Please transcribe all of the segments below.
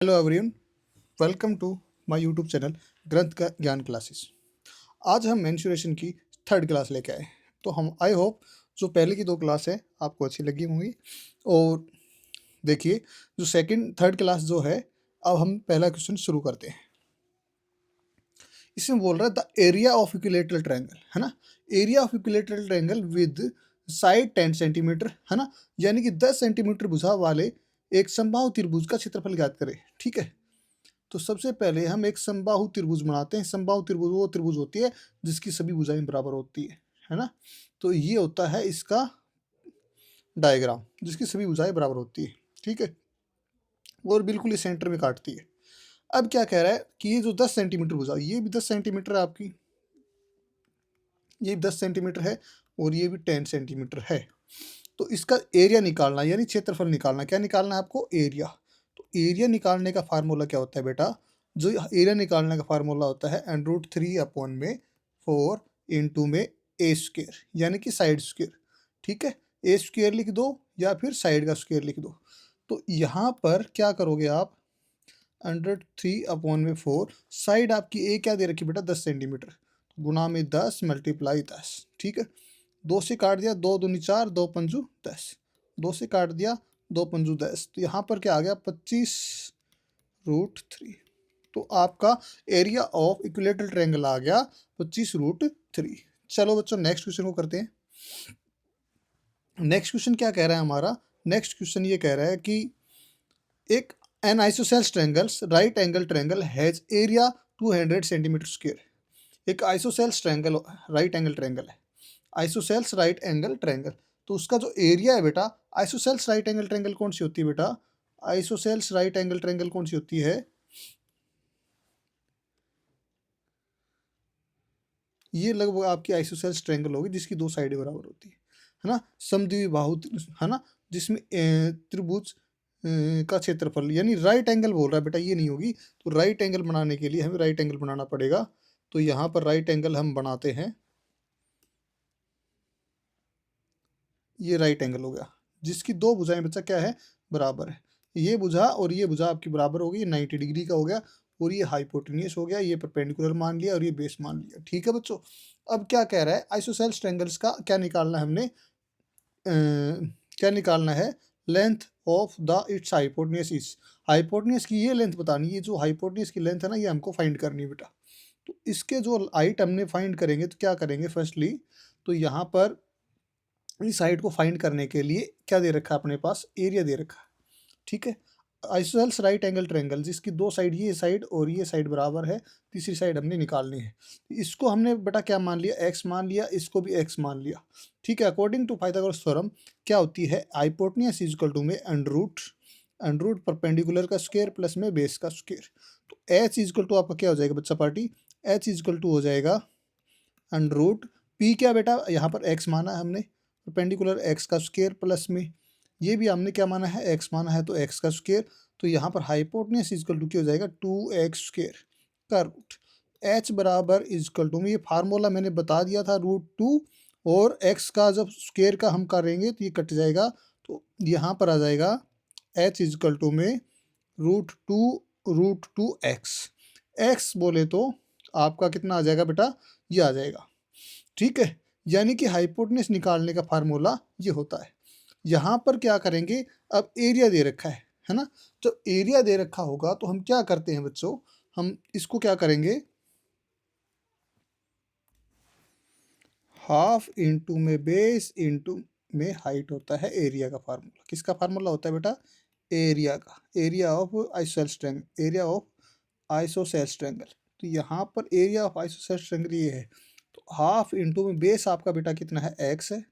Hello everyone, welcome to my YouTube channel ग्रंथ का ज्ञान क्लासेस। आज हम मेंसुरेशन की थर्ड क्लास लेके आए। तो हम आई होप जो पहले की दो क्लास है आपको अच्छी लगी होंगी। और देखिए, जो सेकंड थर्ड क्लास जो है, अब हम पहला क्वेश्चन शुरू करते हैं। इसमें बोल रहा है the area of equilateral triangle, है ना। Area of equilateral triangle with side 10 centimetre, है ना, यानी कि 10 सेंटीमीटर भुजा वाले एक समबाहु त्रिभुज का क्षेत्रफल ज्ञात करें। ठीक है, तो सबसे पहले हम एक समबाहु त्रिभुज बनाते हैं। समबाहु त्रिभुज वो त्रिभुज होती है जिसकी सभी भुजाएं बराबर होती है ना। तो ये होता है इसका डायग्राम, जिसकी सभी भुजाएं बराबर होती है। ठीक है, और बिल्कुल ये सेंटर में काटती है। अब क्या कह रहा है कि ये जो 10 सेंटीमीटर भुजा, ये भी 10 सेंटीमीटर है आपकी, ये भी 10 सेंटीमीटर है और ये भी 10 सेंटीमीटर है। तो इसका एरिया निकालना यानी क्षेत्रफल निकालना। क्या निकालना है आपको? एरिया। तो एरिया निकालने का फार्मूला क्या होता है बेटा? जो एरिया निकालने का फार्मूला होता है √3/4 इंटू में ए स्क्वेयर, यानी कि साइड स्क्वेयर। ठीक है, ए स्क्वेयर लिख दो या फिर साइड का स्क्वेयर लिख दो। तो यहाँ पर क्या करोगे आप? 3/4, साइड आपकी ए क्या दे रखी बेटा? 10 सेंटीमीटर, गुना में 10 मल्टीप्लाई 10। ठीक है, दो से काट दिया, दो दूनी 4, दो पंजू 10, दो से काट दिया, दो पंजू 10। तो यहाँ पर क्या आ गया? 25√3। तो आपका एरिया ऑफ इक्विलेटरल ट्रायंगल आ गया 25√3। चलो बच्चों, नेक्स्ट क्वेश्चन को करते हैं। नेक्स्ट क्वेश्चन क्या कह रहा है हमारा? नेक्स्ट क्वेश्चन ये कह रहा है कि एक an isosceles triangles right angle triangle has area 200 centimetre square. एक isosceles triangle right angle triangle है, आइसोसेल्स राइट एंगल ट्रायंगल। तो उसका जो एरिया है बेटा, आइसोसेल्स राइट एंगल ट्रायंगल कौन सी होती है बेटा? आइसोसेल्स राइट एंगल ट्रायंगल कौन सी होती है? ये लगभग आपकी आइसोसेल्स ट्रायंगल होगी जिसकी दो साइडें बराबर होती है ना। समद्विबाहु है ना, जिसमें त्रिभुज का क्षेत्रफल यानी राइट एंगल बोल रहा है बेटा, ये नहीं होगी। तो राइट एंगल बनाने के लिए हमें राइट एंगल बनाना पड़ेगा। तो यहाँ पर राइट एंगल हम बनाते हैं। ये राइट एंगल हो गया जिसकी दो भुजाएं बच्चा क्या है? बराबर है। ये भुजा और ये भुजा आपकी बराबर होगी, 90 डिग्री का हो गया। और ये हाइपोटेन्यूस हो गया, ये परपेंडिकुलर मान लिया और ये बेस मान लिया। ठीक है बच्चों, अब क्या कह रहा है? आइसोसेल्स ट्रायंगल्स का क्या निकालना है हमने? क्या निकालना है? Length of the it's hypotenuse is. Hypotenuse की ये लेंथ बतानी है, जो हाइपोटेन्यूस की लेंथ है ना, ये हमको फाइंड करनी है बेटा। तो इसके जो हाइट हमने फाइंड करेंगे तो क्या करेंगे? फर्स्टली तो यहाँ पर इस साइड को फाइंड करने के लिए क्या दे रखा है अपने पास? एरिया दे रखा है। ठीक है, आइसोसेल्स राइट एंगल ट्रायंगल जिसकी दो साइड, ये साइड और ये साइड बराबर है, तीसरी साइड हमने निकालनी है। इसको हमने बेटा क्या मान लिया? एक्स मान लिया, इसको भी एक्स मान लिया। ठीक है, अकॉर्डिंग टू पाइथागोरस थ्योरम क्या होती है? हाइपोटेन्यूस इज इक्वल टू में अंडर रूट परपेंडिकुलर का स्क्वायर प्लस में बेस का स्क्वायर। तो एच इज इक्वल टू आपका क्या हो जाएगा बच्चा party? H is equal to हो जाएगा अंडर रूट पी, क्या बेटा यहाँ पर एक्स माना है हमने, परपेंडिकुलर एक्स का स्क्वायर प्लस में ये भी हमने क्या माना है? एक्स माना है, तो एक्स का स्क्वायर। तो यहाँ पर हाइपोटेन्यूस इजकल टू क्या हो जाएगा? 2x स्क्वायर का रूट। एच बराबर इजकल टू में, ये फार्मूला मैंने बता दिया था, √2 और एक्स का जब स्क्वायर का हम करेंगे तो ये कट जाएगा। तो यहाँ पर आ जाएगा एच इजकल टू में √2 एक्स। एक्स बोले तो आपका कितना आ जाएगा बेटा? ये आ जाएगा। ठीक है, यानी कि हाइपोटेन्यूस निकालने का फार्मूला ये होता है। यहाँ पर क्या करेंगे? अब एरिया दे रखा है ना। जब एरिया दे रखा होगा तो हम क्या करते हैं बच्चों? हम इसको क्या करेंगे? हाफ इंटू में बेस इंटू में हाइट होता है एरिया का फार्मूला। किसका फार्मूला होता है बेटा? एरिया का। Area of isosceles triangle, area of isosceles triangle. तो यहाँ पर एरिया ऑफ आइसोसेल्स ट्रायंगल ये है। तो हाफ इंटू में बेस आपका बेटा कितना है? एक्स है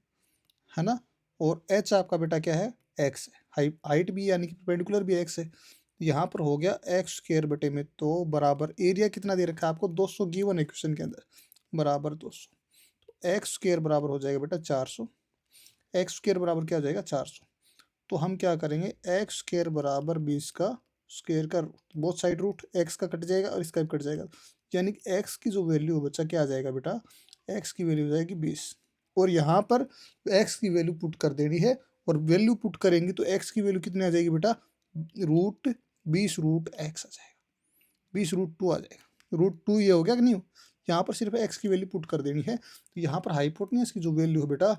ना। और एच आपका बेटा क्या है? एक्स है। हाइट भी यानी कि परपेंडिकुलर भी एक्स है। तो यहाँ पर हो गया एक्स स्क्वायर बटे में, तो बराबर एरिया कितना दे रखा है आपको? 200 गिवन है क्वेश्चन के अंदर, बराबर 200। तो एक्स स्क्वायर बराबर हो जाएगा बेटा 400। एक्स स्क्वायर बराबर क्या हो जाएगा? 400। तो हम क्या करेंगे? एक्स स्क्वायर बराबर 20 का स्क्वायर का root, both side root, x का कट जाएगा और इसका भी कट जाएगा। यानी कि एक्स की जो वैल्यू बच्चा क्या आ जाएगा बेटा? एक्स की वैल्यू हो जाएगी 20। और यहाँ पर एक्स की वैल्यू पुट कर देनी है, और वैल्यू पुट करेंगे तो एक्स की वैल्यू कितनी आ जाएगी बेटा? 20√x आ जाएगा, 20√2 आ जाएगा। √2 ये हो गया कि नहीं, यहाँ पर सिर्फ x की वैल्यू पुट कर देनी है, तो यहाँ पर हाइपोटेन्यूज की जो वैल्यू है बेटा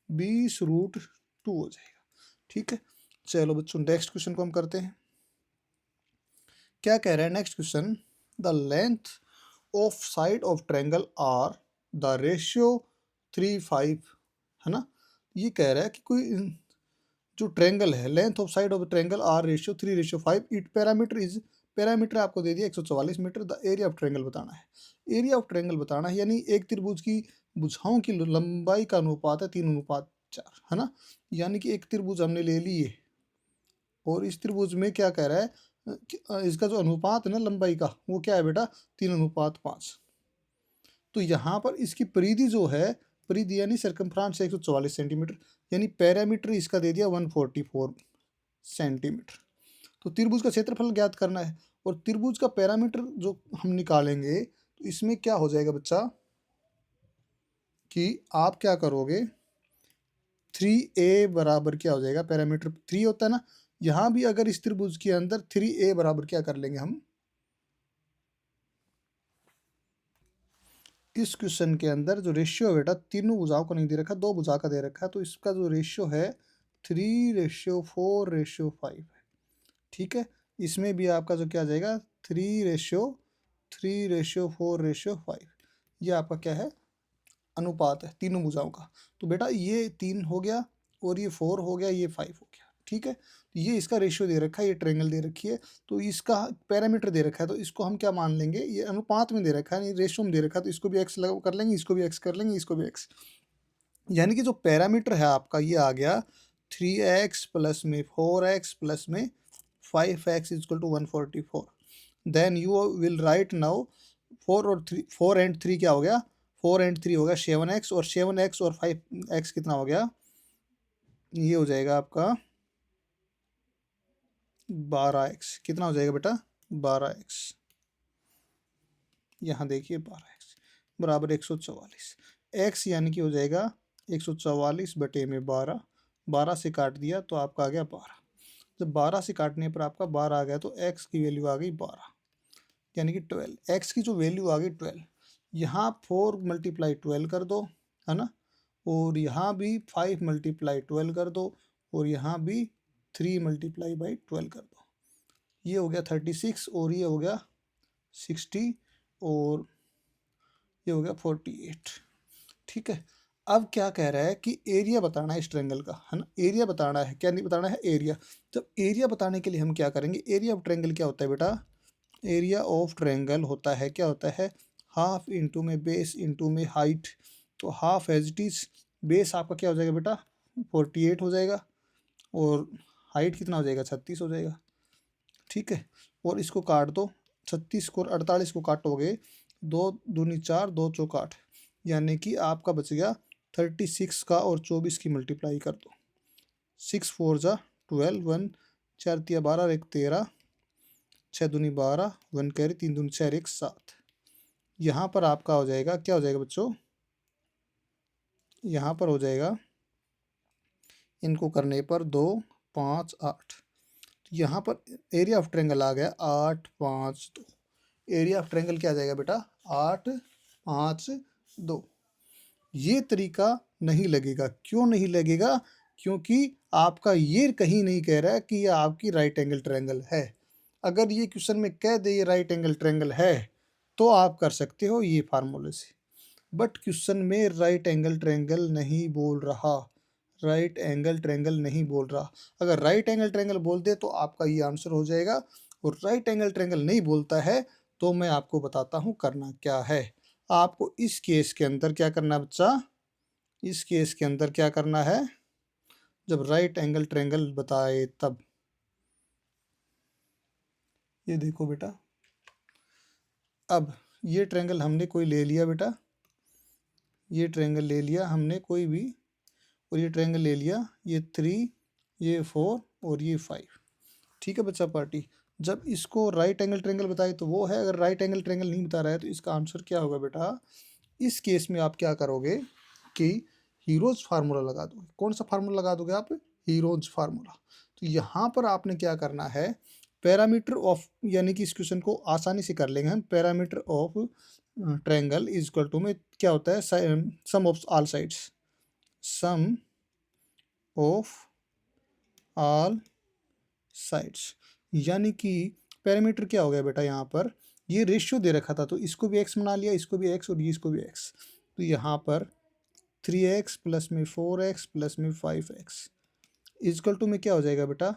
20√2 हो जाएगा। ठीक है, चलो बच्चों नेक्स्ट क्वेश्चन को हम करते हैं। क्या कह रहा है next question, the length of side of triangle are the ratio 3:5, है ना। ये कह रहा है कि कोई जो ट्रायंगल है, length of side of triangle are ratio 3:5, it parameter is, parameter आपको दे दिया 144 meter, the area of triangle बताना है। एरिया ऑफ ट्रायंगल बताना है, यानी एक त्रिभुज की भुजाओं की लंबाई का अनुपात है 3:4, है ना। यानी कि एक त्रिभुज हमने ले ली है, और इस त्रिभुज में क्या कह रहा है इसका जो अनुपात है ना लंबाई का, वो क्या है बेटा 3:5। तो यहाँ पर इसकी परिधि जो है, परिधि यानी सर्कमफ्रांस 144 सेंटीमीटर, यानी पैरामीटर इसका दे दिया 144 सेंटीमीटर। तो त्रिभुज का क्षेत्रफल ज्ञात करना है, और त्रिभुज का पैरामीटर जो हम निकालेंगे, तो इसमें क्या हो जाएगा बच्चा कि आप क्या करोगे, 3a बराबर क्या हो जाएगा, पैरामीटर 3 होता है ना, यहाँ भी अगर इस त्रिभुज के अंदर 3a बराबर क्या कर लेंगे हम, इस क्वेश्चन के अंदर जो रेशियो है बेटा, तीनों भुजाओं को नहीं दे रखा, दो भुजा का दे रखा है, तो इसका जो रेशियो है 3:4:5 है। ठीक है, इसमें भी आपका जो क्या आ जाएगा 3:4:5, ये आपका क्या है अनुपात है तीनों भुजाओं का। तो बेटा ये 3 हो गया, और ये 4 हो गया, ये 5 हो गया। ठीक है, तो ये इसका रेशियो दे रखा है, ये ट्रायंगल दे रखी है, तो इसका पैरामीटर दे रखा है, तो इसको हम क्या मान लेंगे, ये अनुपात में दे रखा है, रेशियो में दे रखा है, तो इसको भी एक्स कर लेंगे, इसको भी एक्स कर लेंगे, इसको भी एक्स। यानी कि जो पैरामीटर है आपका ये आ गया 3x प्लस में 4x प्लस में 5x equal to 144। Then you will write now 4 and 3 क्या हो गया, 4 एंड 3 हो गया 7x, और 7x और 5x कितना हो गया, ये हो जाएगा आपका 12x। कितना हो जाएगा बेटा 12x, यहाँ देखिए 12x बराबर 144, x यानी कि हो जाएगा 144/12, 12 से काट दिया तो आपका आ गया 12। जब 12 से काटने पर आपका 12 आ गया, तो x की वैल्यू आ गई 12, यानी कि 12, x की जो वैल्यू आ गई 12। यहाँ 4 × 12 कर दो, है ना, और यहाँ भी 5 × 12 कर दो, और यहाँ भी 3 × 12 कर दो, ये हो गया 36, और ये हो गया 60, और ये हो गया 48। ठीक है, अब क्या कह रहा है कि एरिया बताना है इस ट्रायंगल का, है ना, एरिया बताना है, क्या नहीं बताना है, एरिया। जब एरिया बताने के लिए हम क्या करेंगे, एरिया ऑफ ट्रायंगल क्या होता है बेटा, एरिया ऑफ ट्रायंगल होता है, क्या होता है, हाफ इंटू में बेस इंटू में हाइट। तो half as it is, base आपका क्या हो जाएगा बेटा 48 हो जाएगा, और हाइट कितना हो जाएगा 36 हो जाएगा। ठीक है, और इसको काट दो, 36 को 48 को काटोगे, 2 दूनी 4, 2 चौक 8, यानी कि आपका बच गया 36 का, और 24 की मल्टीप्लाई कर दो, 6 4 जा 12, 1 4 तिया 12, 1 13, 6 दूनी 12, 1 कैरी, 3 दूनी 4, 1 7। यहाँ पर आपका हो जाएगा, क्या हो जाएगा बच्चों, यहाँ पर हो जाएगा, इनको करने पर 2 5 8, तो यहाँ पर एरिया ऑफ ट्रायंगल आ गया 8 5 2। एरिया ऑफ ट्रायंगल क्या आ जाएगा बेटा 8 5 2। ये तरीका नहीं लगेगा, क्यों नहीं लगेगा, क्योंकि आपका ये कहीं नहीं कह रहा है कि यह आपकी राइट एंगल ट्रायंगल है। अगर ये क्वेश्चन में कह दे ये राइट एंगल ट्रायंगल है, तो आप कर सकते हो ये फार्मूले से, बट क्वेश्चन में राइट एंगल ट्रायंगल नहीं बोल रहा, राइट एंगल ट्रायंगल नहीं बोल रहा। अगर राइट एंगल ट्रायंगल बोल दे तो आपका ये आंसर हो जाएगा, और राइट एंगल ट्रायंगल नहीं बोलता है तो मैं आपको बताता हूँ करना क्या है। आपको इस केस के अंदर क्या करना है बच्चा, इस केस के अंदर क्या करना है, जब राइट एंगल ट्रायंगल बताए तब, ये देखो बेटा, अब ये ट्रायंगल हमने कोई ले लिया बेटा, ये ट्रायंगल ले लिया हमने कोई भी, और ये ट्रायंगल ले लिया, ये 3, ये 4 और ये 5। ठीक है बच्चा पार्टी, जब इसको राइट एंगल ट्रायंगल बताए तो वो है, अगर राइट एंगल ट्रायंगल नहीं बता रहा है तो इसका आंसर क्या होगा बेटा, इस केस में आप क्या करोगे कि हीरोज फार्मूला लगा दोगे। कौन सा फार्मूला लगा दोगे आप, हीरोज फार्मूला। तो यहाँ पर आपने क्या करना है पैरामीटर ऑफ, यानी कि इस क्वेश्चन को आसानी से कर लेंगे हम। Perimeter of triangle is equal to में क्या होता है, sum of all sides, sum of all sides. यानी कि पैरामीटर क्या हो गया बेटा, यहाँ पर ये रेशियो दे रखा था तो इसको भी एक्स बना लिया, इसको भी एक्स और ये इसको भी एक्स। तो यहाँ पर 3x प्लस में 4x प्लस में 5x इजकल टू में क्या हो जाएगा बेटा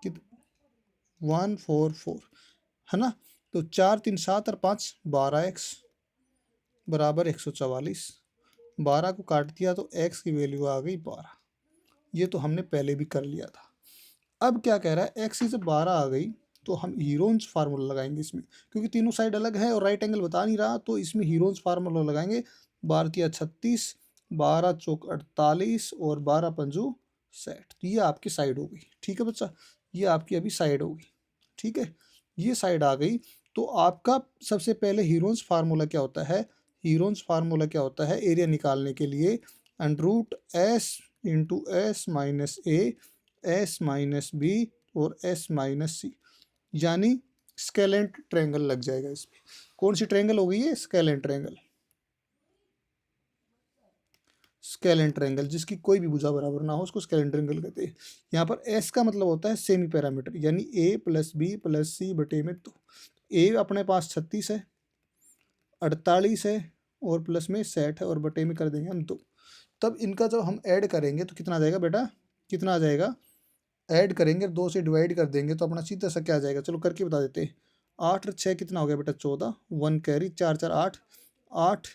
कि 144, है ना। तो 4 3 7 और 5 12x बराबर 144। 12 को काट दिया तो x की वैल्यू आ गई 12। ये तो हमने पहले भी कर लिया था। अब क्या कह रहा है, x से 12 आ गई तो हम हीरोन्स फार्मूला लगाएंगे इसमें, क्योंकि तीनों साइड अलग है और राइट एंगल बता नहीं रहा, तो इसमें हीरोन्स फार्मूला लगाएंगे। 12 36, 12 चौक 48 और 12 पंजू 60। तो ये आपकी साइड हो गई, ठीक है बच्चा, ये आपकी अभी साइड होगी, ठीक है। ये साइड आ गई तो आपका सबसे पहले हीरोन्स फार्मूला क्या होता है, हीरोन्स फार्मूला क्या होता है एरिया निकालने के लिए, under root S into S minus A, S minus B और एस माइनस सी, यानी स्केलेंट ट्रायंगल लग जाएगा इसमें। कौन सी ट्रायंगल हो गई है, स्केलेंट ट्रायंगल। स्केलेंट ट्रायंगल जिसकी कोई भी भुजा बराबर ना हो उसको स्केलेंट ट्रायंगल कहते हैं। यहाँ पर एस का मतलब होता है सेमी पैरामीटर, यानी ए प्लस बी प्लस सी बटे में दो। ए अपने पास 36 है, 48 है और प्लस में 60 है और बटे में कर देंगे हम 2। तब इनका जब हम ऐड करेंगे तो कितना आ जाएगा बेटा, कितना आ जाएगा, ऐड करेंगे 2 से डिवाइड कर देंगे तो अपना सीधा सा क्या आ जाएगा, चलो करके बता देते हैं। 8 और 6 कितना हो गया बेटा 14, 1 कैरी, 4 4 8, 8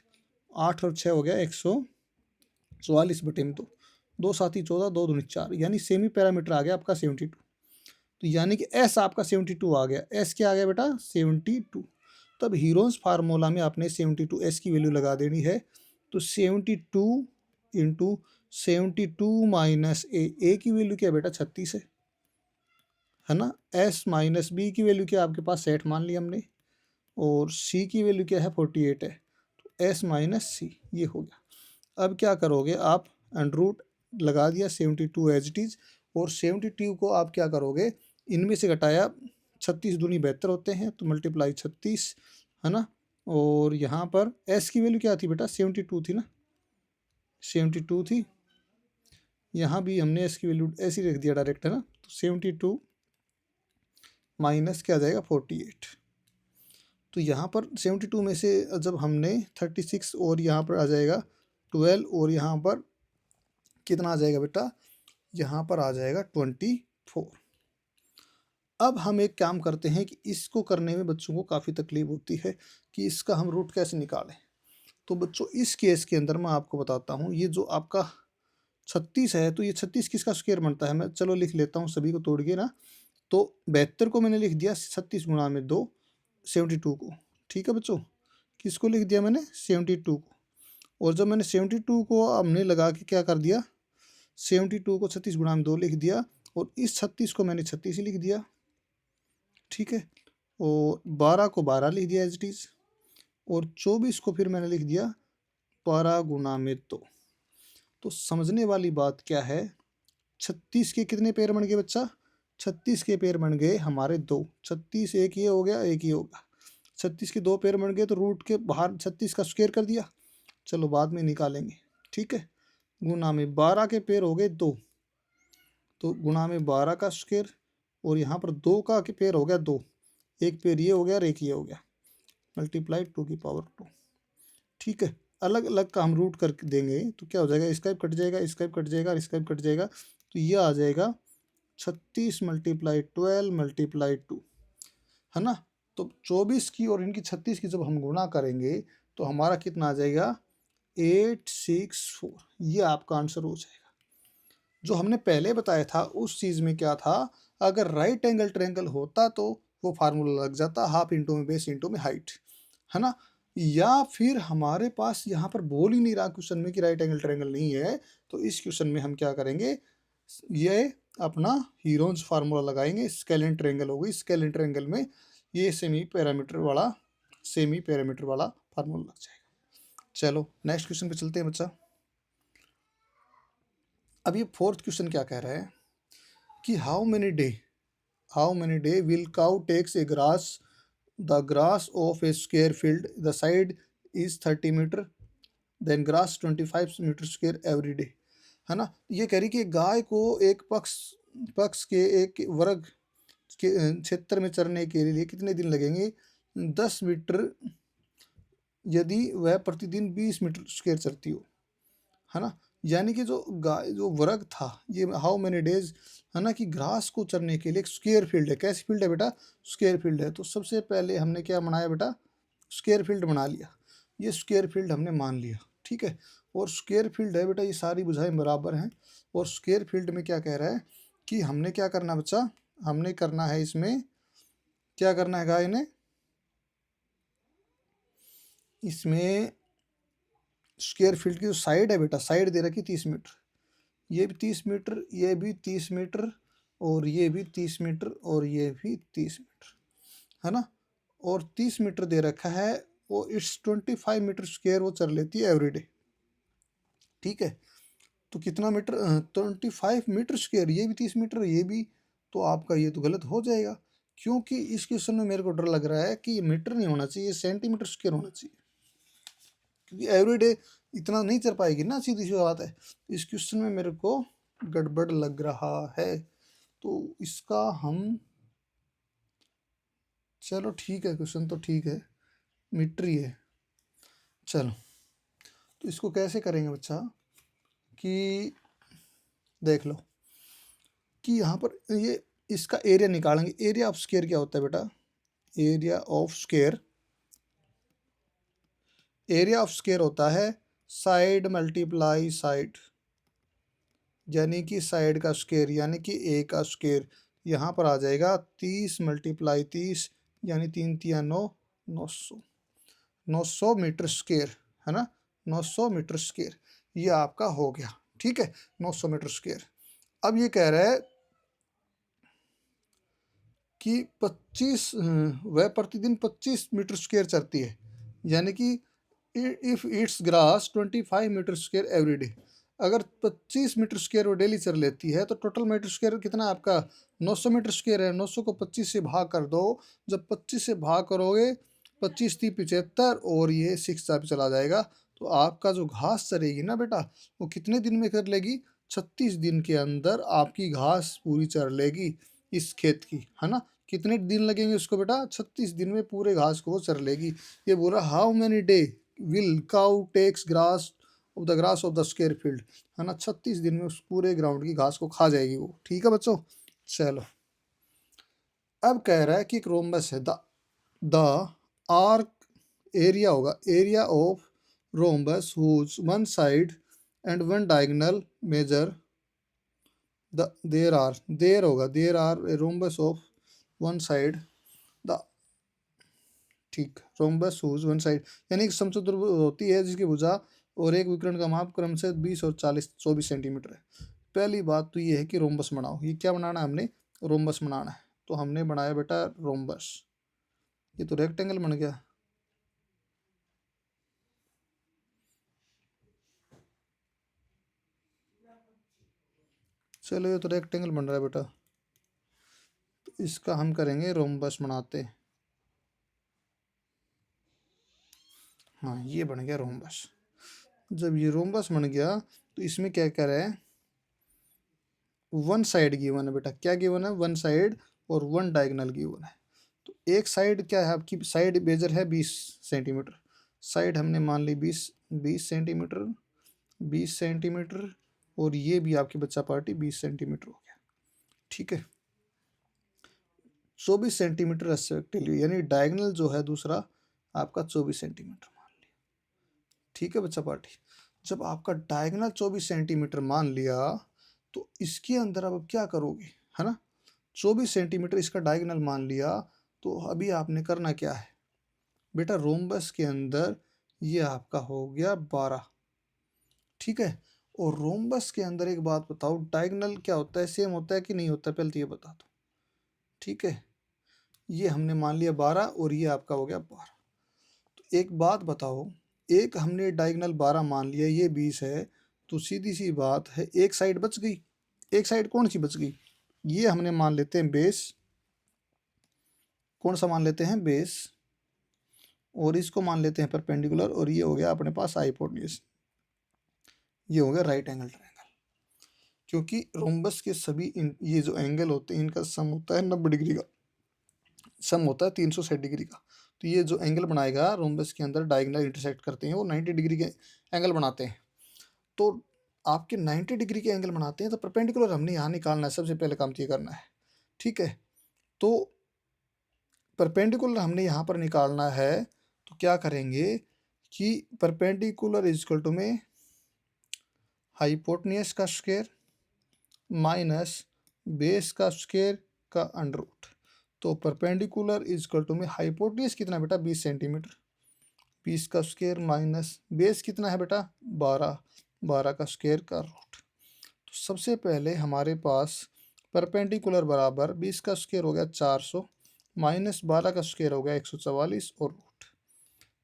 8 और 6 हो गया 144 बटे में 2, 2 साथी 14, 2 दूनी 4, यानी सेमी पैरामीटर आ गया आपका 72। तो यानी कि एस आपका 72 आ गया। एस क्या आ गया बेटा 72। तब हीरोन्स फार्मूला में आपने 72 एस की वैल्यू लगा देनी है। तो 72 इंटू 72 माइनस ए की वैल्यू क्या है बेटा 36 है ना। एस माइनस बी की वैल्यू क्या आपके पास 60 मान ली हमने, और सी की वैल्यू क्या है 48 है। तो एस माइनस सी ये हो गया। अब क्या करोगे आप, अंडरूट लगा दिया 72 एज इट इज, और 72 को आप क्या करोगे, इनमें से घटाया 36 दूनी 72 होते हैं तो मल्टीप्लाई 36, है ना। और यहाँ पर एस की वैल्यू क्या थी बेटा 72 थी ना, 72 थी। यहाँ भी हमने एस की वैल्यू ऐसी रख दिया डायरेक्ट, है ना। तो 72 माइनस क्या आ जाएगा 48। तो यहाँ पर 72 में से जब हमने 36 और यहाँ पर आ जाएगा 12 और यहाँ पर कितना आ जाएगा बेटा, यहाँ पर आ जाएगा 24। अब हम एक काम करते हैं कि इसको करने में बच्चों को काफ़ी तकलीफ होती है कि इसका हम रूट कैसे निकालें। तो बच्चों इस केस के अंदर मैं आपको बताता हूँ, ये जो आपका 36 है तो ये 36 किसका स्क्वायर बनता है, मैं चलो लिख लेता हूँ सभी को तोड़ के ना। तो 72 को मैंने लिख दिया 36 गुणा में 2, 72 को, ठीक है बच्चों। किसको लिख दिया मैंने 72 को, और जब मैंने 72 को हमने लगा के क्या कर दिया, 72 को 36 गुणा में 2 लिख दिया, और इस 36 को मैंने 36 ही लिख दिया, ठीक है। और 12 को 12 लिख दिया एज इट इज, और 24 को फिर मैंने लिख दिया 12 गुणा में 2। तो समझने वाली बात क्या है, 36 के कितने पैर बन गए बच्चा, 36 के पैर बन गए हमारे 2, 36 एक ये हो गया एक ये होगा, 36 के 2 पैर बन गए तो रूट के बाहर 36 का स्क्वायर कर दिया, चलो बाद में निकालेंगे, ठीक है। गुना में 12 के पैर हो गए 2, तो गुना में 12 का स्क्वायर, और यहाँ पर 2 का के पैर हो गया 2, एक पैर ये हो गया और एक ये हो गया, मल्टीप्लाई 2 की पावर 2, ठीक है। अलग अलग का हम रूट कर देंगे तो क्या हो जाएगा, इसका भी कट जाएगा, इसका भी कट जाएगा और इसका भी कट जाएगा, तो ये आ जाएगा 36 मल्टीप्लाई 12 मल्टीप्लाई 2, है ना। तो 24 की और इनकी 36 की जब हम गुणा करेंगे तो हमारा कितना आ जाएगा 864, ये आपका आंसर हो जाएगा। जो हमने पहले बताया था उस चीज़ में क्या था, अगर राइट एंगल ट्रायंगल होता तो वो फार्मूला लग जाता, हाफ इंटू में बेस इंटू में हाइट, है ना। या फिर हमारे पास यहाँ पर बोल ही नहीं रहा क्वेश्चन में कि राइट एंगल ट्रायंगल नहीं है, तो इस क्वेश्चन में हम क्या करेंगे, ये अपना हीरोन्स फार्मूला लगाएंगे, स्केलेंट ट्रायंगल होगी, स्केलेंट ट्रायंगल में ये सेमी पैरामीटर वाला फार्मूला लग जाएगा। चलो नेक्स्ट क्वेश्चन पे चलते हैं बच्चा। अब ये फोर्थ क्वेश्चन क्या कह रहा है कि how many how many day will cow takes a grass, the grass of a square field, the side is 30 meter, then grass 25 meter square every day, है ना। ये कह रही कि गाय को एक पक्ष पक्ष के एक वर्ग के क्षेत्र में चरने के लिए कितने दिन लगेंगे, 10 मीटर, यदि वह प्रतिदिन 20 मीटर स्क्वायर चरती हो, है ना। यानी कि जो गाय जो वर्ग था ये हाउ मेनी डेज, है ना, कि ग्रास को चरने के लिए एक स्क्वायर फील्ड है। कैसी फील्ड है बेटा, स्क्वायर फील्ड है। तो सबसे पहले हमने क्या बनाया बेटा, स्क्वायर फील्ड बना लिया। ये स्क्वायर फील्ड हमने मान लिया, ठीक है। और स्क्वायर फील्ड है बेटा, ये सारी भुजाएं बराबर हैं। और स्क्वायर फील्ड में क्या कह रहा है कि हमने क्या करना बच्चा, हमने करना है इसमें क्या करना है गाय ने, इसमें स्क्वायर फील्ड की जो साइड है बेटा, साइड दे रखी 30 मीटर, ये भी 30 मीटर, ये भी 30 मीटर, और ये भी 30 मीटर, और ये भी 30 मीटर, है ना। और 30 मीटर दे रखा है, वो इट्स 25 मीटर स्क्वायर वो चल लेती है एवरीडे, ठीक है। तो कितना मीटर, 25 मीटर स्क्वायर, ये भी 30 मीटर, ये भी, तो आपका ये तो गलत हो जाएगा, क्योंकि इस क्वेश्चन में मेरे को डर लग रहा है कि ये मीटर नहीं होना चाहिए, सेंटीमीटर स्क्वायर होना चाहिए, क्योंकि एवरीडे इतना नहीं चल पाएगी ना, सीधी सी बात है। इस क्वेश्चन में मेरे को गड़बड़ लग रहा है, तो इसका हम, चलो ठीक है, क्वेश्चन तो ठीक है, मीटर ही है। चलो, तो इसको कैसे करेंगे बच्चा, कि देख लो कि यहाँ पर ये इसका एरिया निकालेंगे। एरिया ऑफ स्क्वायर क्या होता है बेटा, area of square, area of square होता है साइड मल्टीप्लाई साइड, यानी कि साइड का स्क्वायर, यानी कि ए का स्क्वायर। यहाँ पर आ जाएगा 30 मल्टीप्लाई 30, यानी 3 तिया 9, 900, 900 मीटर स्क्वायर, है ना, 900 मीटर स्क्वायर, ये आपका हो गया, ठीक है, 900 मीटर स्क्वायर। अब ये कह रहा है कि 25 वह प्रतिदिन 25 मीटर स्क्वायर चलती है, यानी कि if it's grass 25 meter square every day, अगर 25 मीटर स्क्वायर वो डेली चल लेती है, तो टोटल मीटर स्क्वायर कितना आपका 900 मीटर स्क्वायर है। 900 को 25 से भाग कर दो, जब 25 से भाग करोगे 25 × 75, और ये 6 पे चला जाएगा, तो आपका जो घास चरेगी ना बेटा, वो कितने दिन में कर लेगी, 36 दिन के अंदर आपकी घास पूरी चर लेगी इस खेत की, है ना। कितने दिन लगेंगे उसको बेटा, 36 दिन में पूरे घास को वो चर लेगी। ये बोल रहा how many day will cow takes grass of the grass of the square field, है ना, 36 दिन में उस पूरे ग्राउंड की घास को खा जाएगी वो, ठीक है बच्चों। चलो, अब कह रहा है कि एक रोम्बस है, द आर्क एरिया होगा, area of rhombus whose one side and one diagonal measure there होगा, there are a rhombus of one side, the, ठीक, रोम्बस हुज वन साइड, यानी कि समचतुर्भुज होती है जिसकी भुजा और एक विकर्ण का माप क्रम से 20 और 24 सेंटीमीटर है। पहली बात तो ये है कि रोम्बस बनाओ। ये क्या बनाना है हमने, रोम्बस बनाना है, तो हमने बनाया बेटा रोम्बस। ये तो रेक्टेंगल बन गया, चलो ये तो रेक्टेंगल बन रहा है बेटा, तो इसका हम करेंगे रोम्बस बनाते। हाँ, ये बन गया रोम्बस। जब ये रोम्बस बन गया, तो इसमें क्या कह रहा है, वन साइड गिवन है बेटा, क्या गिवन है, वन साइड, और वन डायगोनल गिवन है। तो एक साइड क्या है आपकी, साइड मेजर है 20 सेंटीमीटर, साइड हमने मान ली 20 सेंटीमीटर, 20 सेंटीमीटर, और ये भी आपकी बच्चा पार्टी 20 सेंटीमीटर हो गया, ठीक है। 24 सेंटीमीटर रेस्पेक्टिवली, यानी डायगोनल जो है दूसरा आपका 24 सेंटीमीटर मान लिया, ठीक है बच्चा पार्टी। जब आपका डायगोनल 24 सेंटीमीटर मान लिया, तो इसके अंदर अब क्या करोगे, है ना, 24 सेंटीमीटर इसका डायगोनल मान लिया, तो अभी आपने करना क्या है बेटा, रोम्बस के अंदर ये आपका हो गया 12, ठीक है। और रोम्बस के अंदर एक बात बताओ, डायगोनल क्या होता है, सेम होता है कि नहीं होता है, पहले तो ये बता दो, ठीक है। ये हमने मान लिया 12, और ये आपका हो गया 12। तो एक बात बताओ, एक हमने डायगोनल 12 मान लिया, ये 20 है, तो सीधी सी बात है एक साइड बच गई। एक साइड कौन सी बच गई, ये हमने मान लेते हैं बेस, कौन सा मान लेते हैं, बेस, और इसको मान लेते हैं परपेंडिकुलर, और ये हो गया अपने पास हाइपोटेन्यूज, ये हो गया राइट एंगल ट्रायंगल। क्योंकि रोम्बस के सभी ये जो एंगल होते हैं इनका सम होता है 90 डिग्री का, सम होता है 360 डिग्री का। तो ये जो एंगल बनाएगा रोम्बस के अंदर डायगोनल इंटरसेक्ट करते हैं वो 90 डिग्री के एंगल बनाते हैं। तो आपके 90 डिग्री के एंगल बनाते हैं तो परपेंडिकुलर हमने यहाँ निकालना है, सबसे पहले काम ये करना है, ठीक है। तो परपेंडिकुलर हमने यहाँ पर निकालना है, तो क्या करेंगे कि परपेंडिकुलर इज इक्वल टू में हाइपोटेन्यूज का स्क्वायर माइनस बेस का स्क्वायर का अंडर रूट। तो परपेंडिकुलर इज इक्वल टू में हाइपोटेन्यूज कितना बेटा 20 सेंटीमीटर, 20 का स्क्वायर माइनस बेस कितना है बेटा 12, 12 का स्क्वायर का रूट। तो सबसे पहले हमारे पास परपेंडिकुलर बराबर 20 का स्क्वायर हो गया 400 माइनस 12 का स्क्वायर हो गया 144 और root.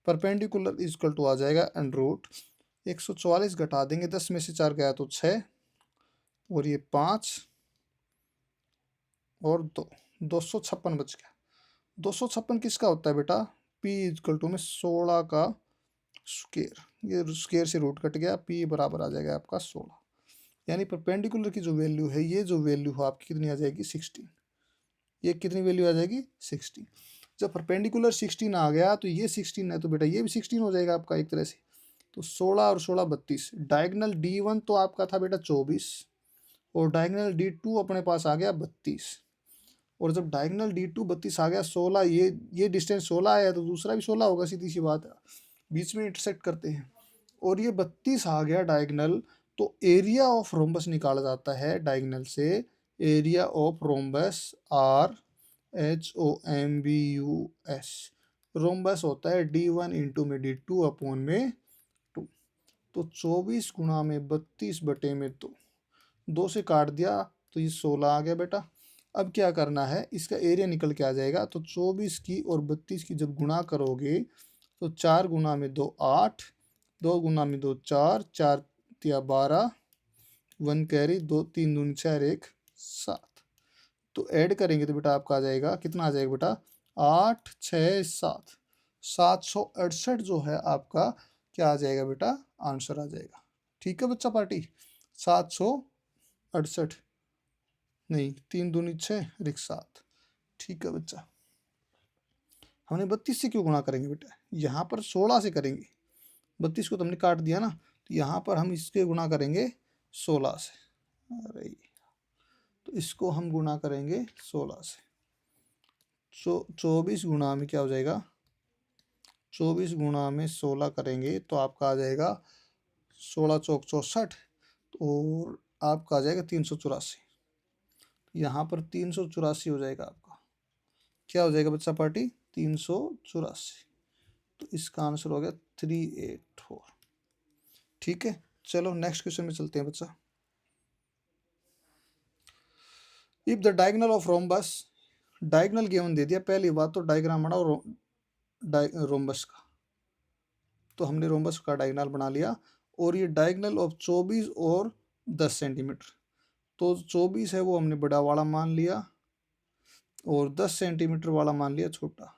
Perpendicular is equal to आ जाएगा अंडर रूट 144 घटा देंगे, 10 में से 4 गया तो 6 और ये 5 और 2, 256 बच गया। 256 किसका होता है बेटा, p इक्वल टू में 16 का स्क्वायर, ये स्क्वायर से रूट कट गया, p बराबर आ जाएगा आपका 16। यानी परपेंडिकुलर की जो वैल्यू है, ये जो वैल्यू है आपकी कितनी आ जाएगी 16, ये कितनी वैल्यू आ जाएगी 16। जब परपेंडिकुलर 16 आ गया तो ये 16 है तो बेटा ये भी 16 हो जाएगा आपका एक तरह से। तो 16 और 16 32, डायगोनल D1 तो आपका था बेटा 24 और डायगोनल D2 अपने पास आ गया 32। और जब डायगोनल D2 32 आ गया 16, ये डिस्टेंस 16 आया तो दूसरा भी 16 होगा, सीधी सी बात है, बीच में इंटरसेक्ट करते हैं। और ये 32 आ गया डायगोनल, तो एरिया ऑफ रोम्बस निकाला जाता है डायगोनल से। Area of rhombus RHOMBUS, rhombus होता है D1 इंटू में D2 अपॉन में 2। तो 24 गुणा में 32 बटे में 2, 2 से काट दिया तो ये 16 आ गया बेटा। अब क्या करना है, इसका एरिया निकल के आ जाएगा। तो 24 की और 32 की जब गुणा करोगे तो 4 गुणा में 2 8, 2 गुणा में 2 4, 4 या 12, 1 कैरी, 2 3 दूनी 4 1 7। तो ऐड करेंगे तो बेटा आपका आ जाएगा, कितना आ जाएगा बेटा 8 6 7, 768 जो है आपका क्या आ जाएगा बेटा, आंसर आ जाएगा। ठीक है बच्चा पार्टी, 768 नहीं, 3 दूनी 6 और 1 7। ठीक है बच्चा, हमने 32 से क्यों गुणा करेंगे बेटा, यहाँ पर 16 से करेंगे, 32 को तो हमने काट दिया ना, तो यहाँ पर हम इसके गुणा करेंगे 16 से। अरे तो इसको हम गुणा करेंगे 16 से। 24 गुणा में क्या हो जाएगा, 24 गुणा में 16 करेंगे तो आपका आ जाएगा 16 चौक 64 और आपका आ जाएगा 384। यहाँ पर 384 हो जाएगा आपका, क्या हो जाएगा बच्चा पार्टी 384। तो इसका आंसर हो गया 384। ठीक है, चलो नेक्स्ट क्वेश्चन में चलते हैं बच्चा। If the diagonal of rhombus, diagonal given दे दिया, पहली बात तो डायग्राम बनाओ रोम्बस का, तो हमने रोम्बस का डायगोनल बना लिया। और ये डायगोनल ऑफ 24 और 10 सेंटीमीटर, तो 24 है वो हमने बड़ा वाला मान लिया और 10 सेंटीमीटर वाला मान लिया छोटा।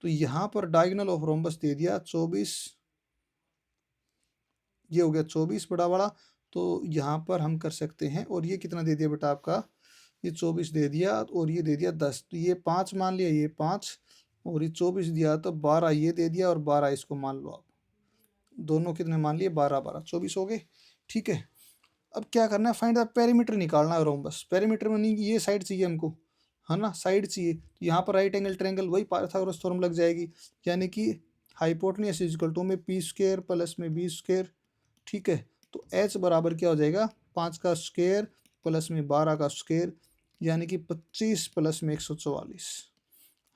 तो यहाँ पर डायगोनल ऑफ रोम्बस दे दिया 24, ये हो गया 24 बड़ा वाला, तो यहाँ पर हम कर सकते हैं। और ये कितना दे दिया बेटा आपका, ये 24 दे दिया और ये दे दिया 10, तो ये 5 मान लिया, ये 5 और ये 24 दिया तो 12 ये दे दिया और 12 इसको मान लो आप, दोनों कितने मान लिए 12 12, 24 हो गए। ठीक है, अब क्या करना है, फाइंड द पेरीमीटर निकालना है रोम्बस। पेरीमीटर में नहीं, ये साइड चाहिए हमको, है ना, साइड चाहिए। तो यहाँ पर राइट एंगल ट्रायंगल वही पाइथागोरस थ्योरम लग जाएगी, यानी कि हाइपोटेन्यूज इज इक्वल टू में पी स्क्वायर प्लस में बी स्क्वायर। ठीक है, तो एच बराबर क्या हो जाएगा 5 का स्क्वायर प्लस में 12 का स्क्वायर, यानी कि 25 प्लस में 144,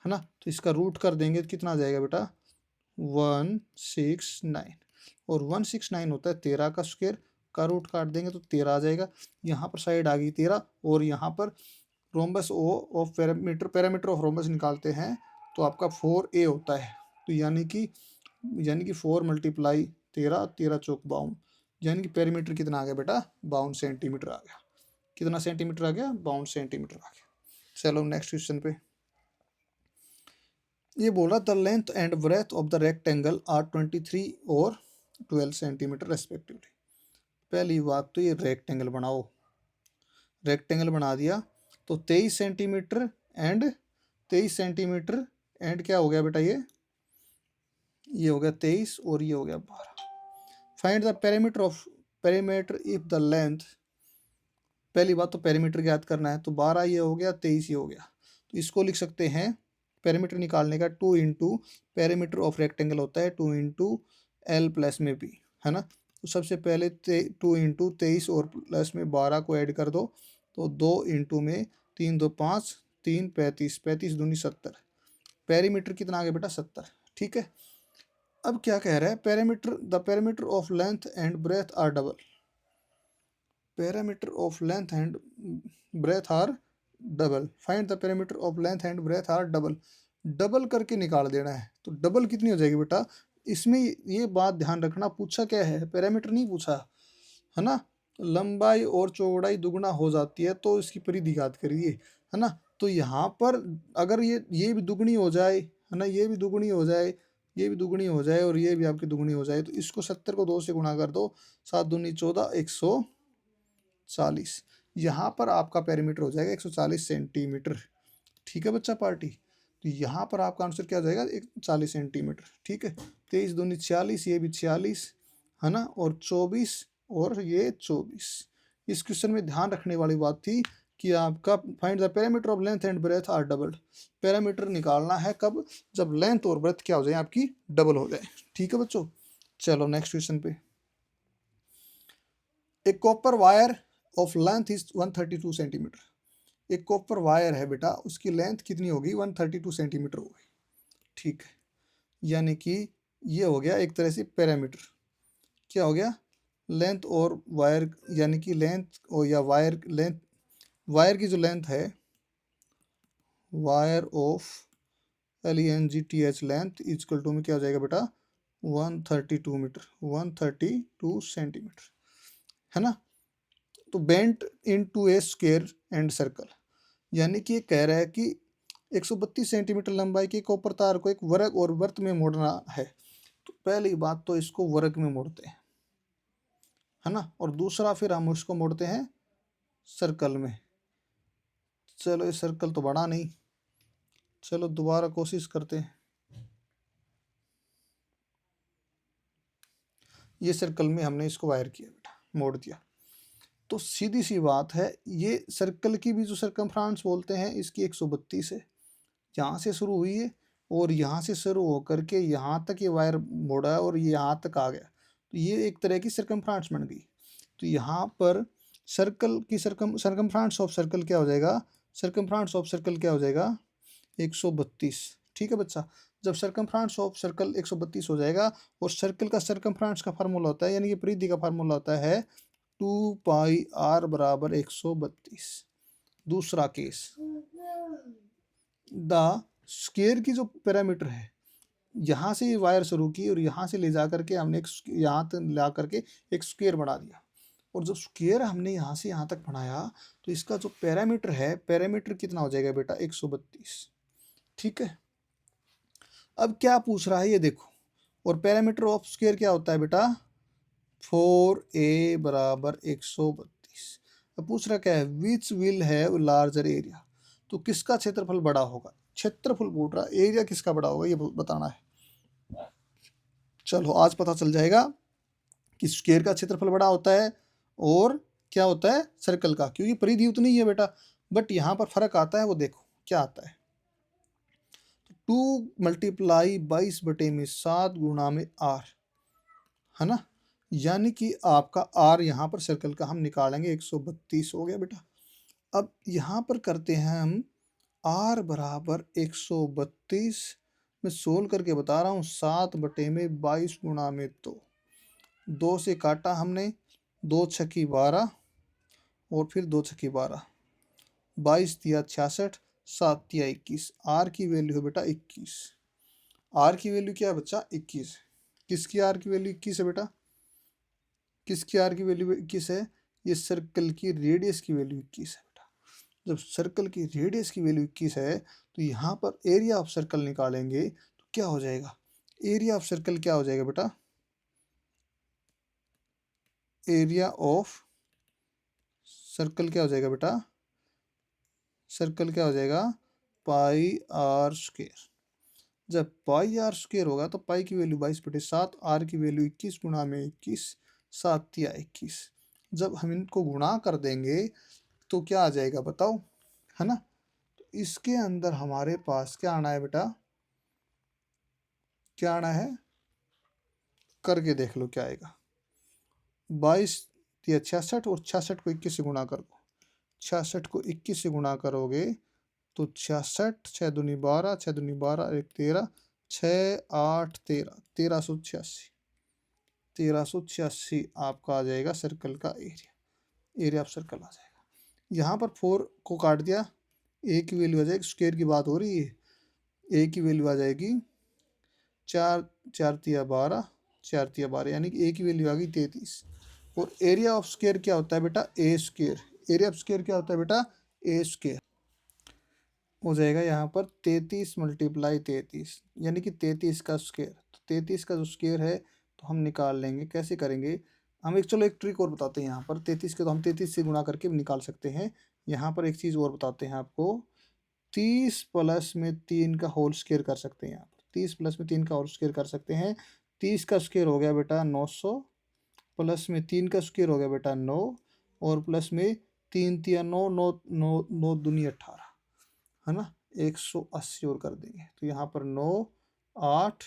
है ना। तो इसका रूट कर देंगे तो कितना आ जाएगा बेटा 169, और 169 होता है 13 का स्क्वायर, का रूट काट देंगे तो 13 आ जाएगा। यहाँ पर साइड आ गई 13 और यहाँ पर रोम्बस ओ ऑफ पैरामीटर ऑफ रोम्बस निकालते हैं तो आपका 4a होता है। तो यानी कि 4 मल्टीप्लाई 13, 13 चौक 52, यानी कि पेरीमीटर कितना आ गया बेटा 52 सेंटीमीटर आ गया। कितना सेंटीमीटर आ गया 52 सेंटीमीटर आ गया। चलो नेक्स्ट क्वेश्चन पे। ये बोला the length and breadth of the rectangle are 23 और 12 सेंटीमीटर रेस्पेक्टिवली। पहली बात तो ये रेक्टेंगल बनाओ, रेक्टेंगल बना दिया तो 23 सेंटीमीटर एंड 23 सेंटीमीटर एंड क्या हो गया बेटा, ये हो गया 23 और ये हो गया 12। Find the perimeter if the length, पहली बात तो पेरीमीटर ज्ञात करना है, तो 12 ये हो गया, 23 ये हो गया, तो इसको लिख सकते हैं पेरीमीटर निकालने का 2 इंटू पेरीमीटर ऑफ रेक्टेंगल होता है 2 इंटू एल प्लस में बी, है ना। तो सबसे पहले 2 इंटू 23 और प्लस में 12 को ऐड कर दो, तो 2 इंटू में 3 2 5 3 35, 35 दूनी 70, पेरीमीटर कितना आ गया बेटा 70, ठीक है। अब क्या कह रहा है, perimeter of length and breadth are double, perimeter of length and breadth are double, find the perimeter of length and breadth are double, double करके निकाल देना है। तो डबल कितनी हो जाएगी बेटा, इसमें ये बात ध्यान रखना, पूछा क्या है, पेरीमीटर नहीं पूछा, है ना। लंबाई और चौड़ाई दुगना हो जाती है तो इसकी परिधि ज्ञात करिए, है ना। तो यहाँ पर अगर ये भी दुगनी हो जाए, है ना, ये भी दुगनी हो जाए, ये भी दुगनी हो जाए और ये भी आपकी दुगनी हो जाए, तो इसको 70 को 2 से गुणा कर दो, 7 दूनी 14, 140, यहाँ पर आपका पेरीमीटर हो जाएगा 140 सेंटीमीटर, ठीक है बच्चा पार्टी। तो यहाँ पर आपका आंसर क्या हो जाएगा, 40 सेंटीमीटर, ठीक है। 23 दूनी 46, ये भी 46, है ना, और 24 और ये 24। इस क्वेश्चन में ध्यान रखने वाली बात थी कि आपका find the perimeter of length and breadth are doubled, perimeter निकालना है कब, जब लेंथ और ब्रेथ क्या हो जाए आपकी डबल हो जाए, ठीक है बच्चों। चलो नेक्स्ट क्वेश्चन पे, एक copper wire of length is 132 centimetre, एक कॉपर वायर है बेटा, उसकी लेंथ कितनी होगी 132 सेंटीमीटर होगी, ठीक है। यानी कि ये हो गया एक तरह से पैरामीटर, क्या हो गया, लेंथ और वायर, यानी कि लेंथ और या वायर लेंथ, वायर की जो लेंथ है, wire of LENGTH length equal to में क्या हो जाएगा बेटा 132 मीटर, 132 सेंटीमीटर, है ना। तो bent into A square and circle, यानी कि ये कह रहा है कि 132 सेंटीमीटर लंबाई के कॉपर तार को एक वर्ग और वृत्त में मोड़ना है। तो पहली बात तो इसको वर्ग में मोड़ते हैं, है ना, और दूसरा फिर हम उसको मोड़ते हैं सर्कल में। चलो ये सर्कल तो बड़ा नहीं, चलो दोबारा कोशिश करते हैं, ये सर्कल में हमने इसको वायर किया बेटा, मोड़ दिया। तो सीधी सी बात है, ये सर्कल की भी जो सरकमफ्रेंस बोलते हैं इसकी 132 है, यहाँ से शुरू हुई है और यहाँ से शुरू होकर के यहाँ तक ये वायर मोड़ा है और ये यहाँ तक आ गया, तो ये एक तरह की सरकमफ्रेंस बन गई। तो यहाँ पर सर्कल की सरकमफ्रेंस ऑफ सर्कल क्या हो जाएगा, सरकमफ्रेंस ऑफ सर्कल क्या हो जाएगा 132, ठीक है बच्चा। जब सरकमफ्रेंस ऑफ सर्कल 132 हो जाएगा और सर्कल का सरकमफ्रेंस का फार्मूला होता है, यानी कि परिधि का फार्मूला होता है 2πr बराबर 132। दूसरा केस, द स्क्वायर की जो पैरामीटर है, यहाँ से ये वायर शुरू की और यहाँ से ले जा करके हमने एक यहाँ तक ला करके एक स्क्वायर बना दिया, और जब स्क्वायर हमने यहाँ से यहाँ तक बनाया तो इसका जो पैरामीटर है, पैरामीटर कितना हो जाएगा बेटा 132, ठीक है। अब क्या पूछ रहा है ये देखो, और पैरामीटर ऑफ स्क्वायर क्या होता है बेटा 4a बराबर 132। अब पूछ रहा क्या है, which will have larger area, तो किसका क्षेत्रफल बड़ा होगा, क्षेत्रफल पूछ रहा, एरिया किसका बड़ा होगा ये बताना है। चलो आज पता चल जाएगा कि स्क्वायर का क्षेत्रफल बड़ा होता है और क्या होता है सर्कल का, क्योंकि परिधि उतनी ही है बेटा, बट यहाँ पर फर्क आता है, वो देखो क्या आता है, 2 मल्टीप्लाई 22/7 गुणा में r, है ना, यानी कि आपका r यहाँ पर सर्कल का हम निकालेंगे 132 हो गया बेटा। अब यहाँ पर करते हैं हम r बराबर 132 में सोल्व करके बता रहा हूँ 7/22 गुणा में 2 से काटा हमने, 2 छक्की 12 और फिर 2 छक्की 12, 22 दिया 66, 7 दिया 21, r की वैल्यू है बेटा 21, r की वैल्यू क्या है बच्चा 21, किसकी r की वैल्यू 21 है बेटा, किसकी r की वैल्यू 21 है, ये सर्कल की रेडियस की वैल्यू 21 है बेटा। जब सर्कल की रेडियस की वैल्यू 21 है तो यहाँ पर एरिया ऑफ सर्कल निकालेंगे तो क्या हो जाएगा, एरिया ऑफ सर्कल क्या हो जाएगा बेटा, एरिया ऑफ सर्कल क्या हो जाएगा बेटा, सर्कल क्या हो जाएगा, पाई आर स्क्वायर। जब पाई आर स्क्वायर होगा तो पाई की वैल्यू 22/7, आर की वैल्यू 21 गुणा में 21, 7 या 21। जब हम इनको गुणा कर देंगे तो क्या आ जाएगा बताओ, है ना। तो इसके अंदर हमारे पास क्या आना है बेटा, क्या आना है, करके देख लो क्या आएगा। 22 या 66, और 66 को 21 से गुणा कर दो, 66 को 21 से गुणा करोगे तो 66, 6 दूनी 12, 6 दूनी 12, 1 13, 6 8 13, 1386, 1386 आपका आ जाएगा सर्कल का एरिया, एरिया ऑफ सर्कल आ जाएगा। यहाँ पर 4 को काट दिया, ए की वैल्यू आ जाएगी, स्क्वायर की बात हो रही है, ए की वैल्यू आ जाएगी 4 4 तिया 12, 4 तिया 12, यानी कि ए की वैल्यू आ गई 33। और एरिया ऑफ स्क्वायर क्या होता है बेटा, ए स्क्वायर, एरिया ऑफ स्क्वायर क्या होता है बेटा, ए स्क्वायर हो जाएगा यहाँ पर 33 × 33, यानी कि 33 का स्क्वायर। तो 33 का जो स्क्वायर है तो हम निकाल लेंगे, कैसे करेंगे हम, एक चलो एक ट्रिक और बताते हैं। यहाँ पर 33 के तो हम 33 से गुणा करके निकाल सकते हैं। यहाँ पर एक चीज़ और बताते हैं आपको, 30 प्लस में 3 का होल स्क्वायर कर सकते हैं। यहाँ पर 30 प्लस में 3 का होल स्क्वायर कर सकते हैं। 30 का स्क्वायर हो गया बेटा 900, प्लस में 3 का स्क्वायर हो गया बेटा 9, और प्लस में 3 तिया 9, 9 9 9 दूनी 18, है ना, 180 और कर देंगे तो यहाँ पर 9 8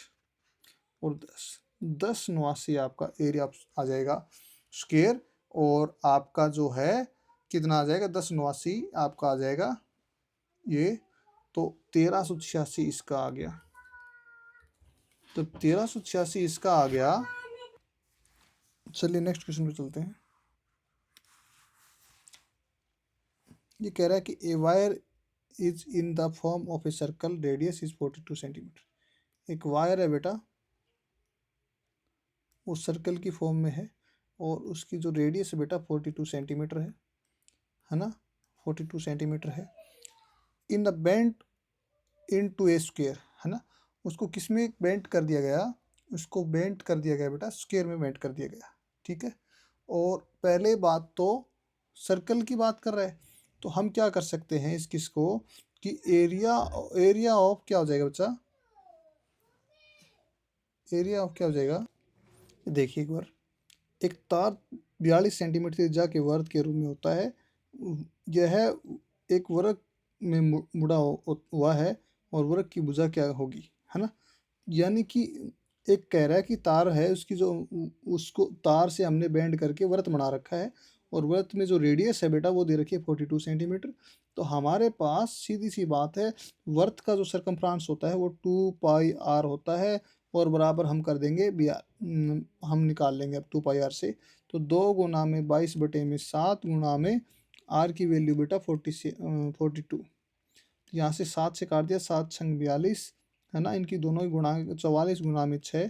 और 10, 1089 आपका एरिया आ जाएगा स्क्वायर। और आपका जो है कितना आ जाएगा, 1089 आपका आ जाएगा ये, तो 1386 इसका आ गया। तो 1386 इसका आ गया। चलिए नेक्स्ट क्वेश्चन पे चलते हैं। ये कह रहा है कि a wire is in the form of a circle, radius is 42 centimetre. एक वायर है बेटा, वो सर्कल की फॉर्म में है, और उसकी जो रेडियस है बेटा 42 सेंटीमीटर है ना, 42 सेंटीमीटर है। In the bent into a square, है ना, उसको किस में बेंट कर दिया गया, उसको बेंट कर दिया गया बेटा स्क्वेयर में बेंट कर दिया गया, ठीक है। और पहले बात तो सर्कल की बात कर रहा है, तो हम क्या कर सकते हैं इस किसको, कि एरिया, एरिया ऑफ क्या हो जाएगा बच्चा, एरिया ऑफ क्या हो जाएगा, देखिए एक बार, एक तार 42 सेंटीमीटर से जाके वर्ग के रूप में होता है, यह एक वर्ग में मुड़ा हुआ है, और वर्ग की भुजा क्या होगी, है ना। यानी कि एक कह रहा है कि तार है उसकी जो, उसको तार से हमने बेंड करके वृत्त बना रखा है, और वृत्त में जो रेडियस है बेटा वो दे रखी है 42 सेंटीमीटर। तो हमारे पास सीधी सी बात है, वृत्त का जो सरकमफ्रांस होता है वो 2πr होता है, और बराबर हम कर देंगे br, हम निकाल लेंगे अब 2πr से। तो 2 गुना में 22/7 गुना में आर की वैल्यू बेटा 42, यहाँ से 7 से काट दिया, 7 छंग 42, है ना, इनकी दोनों ही गुणा 44 गुना में 6,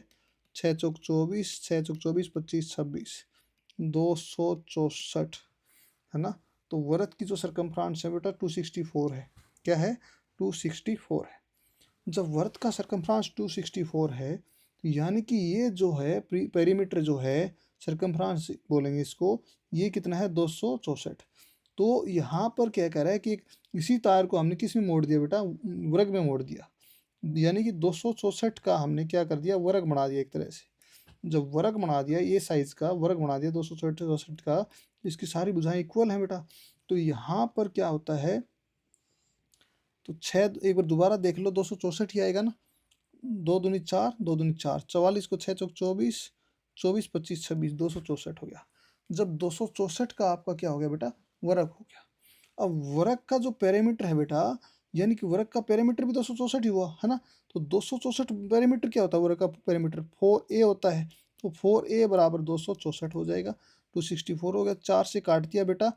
6 चौक 24, 6 चौक 24, 25 26, 264, है ना। तो वृत्त की जो सरकमफ्रांस है बेटा 264 है, क्या है, 264 है। जब वृत्त का सरकमफ्रांस 264 है तो यानी कि ये जो है पेरीमीटर जो है, सरकमफ्रांस बोलेंगे इसको, ये कितना है 264। तो यहाँ पर क्या कह रहा है कि इसी तार को हमने किस में मोड़ दिया बेटा, वर्ग में मोड़ दिया, यानी कि 264 का हमने क्या कर दिया, वर्ग बना दिया एक तरह से। जब वर्ग बना दिया, ये साइज का वर्ग बना दिया 264 का, इसकी सारी भुजाएं इक्वल हैं बेटा। तो यहाँ पर क्या होता है, तो 6, एक बार दोबारा देख लो, 264 ही आएगा ना, 2 दूनी 4, 2 दूनी 4, 44 को 6 चौक 24, 24 25 26, 264 हो गया। जब 264 का आपका क्या हो गया बेटा, वर्ग हो गया। अब वर्ग का जो पैरामीटर है बेटा, यानी कि वर्ग का पैरामीटर भी 264 ही हुआ, है ना। तो 264 पैरामीटर क्या होता है, वर्ग का पैरामीटर 4a होता है, तो 4a बराबर 264 हो जाएगा। 264 हो गया, 4 से काट दिया बेटा,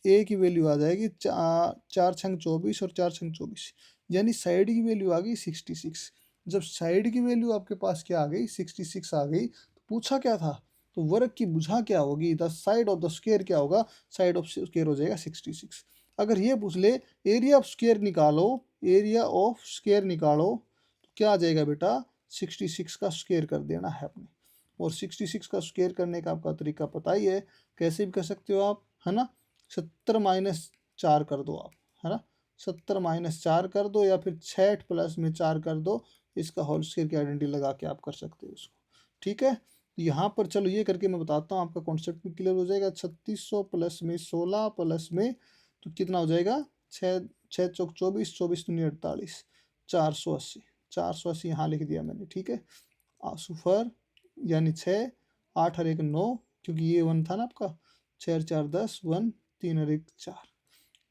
ए की वैल्यू आ जाएगी 4 छंग 24 और 4 छंग 24, यानी साइड की वैल्यू आ गई 66। जब साइड की वैल्यू आपके पास क्या आ गई, 66 आ गई, तो पूछा क्या था, तो वर्ग की भुजा क्या होगी, the side of the square क्या होगा, साइड ऑफ स्क्वायर हो जाएगा 66। अगर ये पूछ ले एरिया ऑफ स्क्वायर निकालो, एरिया ऑफ स्क्वायर निकालो, तो क्या आ जाएगा बेटा, 66 का स्क्वायर कर देना है अपने। और 66 का स्क्वायर करने का आपका तरीका पता ही है, कैसे भी कर सकते हो आप, है ना। 70-4 कर दो आप, है ना, 70-4 कर दो, या फिर 6 प्लस में 4 कर दो, इसका होल स्क्वायर की आइडेंटिटी लगा के आप कर सकते हो उसको। ठीक है, तो यहाँ पर चलो ये करके मैं बताता हूँ, आपका कॉन्सेप्ट भी क्लियर हो जाएगा। 3600 प्लस में 16 प्लस में तो कितना हो जाएगा, 6 6 चौक 24, 24 दूनी 48, 480, 480 यहाँ लिख दिया मैंने। ठीक है, सुफर यानी 6, 8 और 1 9, क्योंकि ये 1 था ना आपका, 6 और 4 10, 1 3 और 1 4,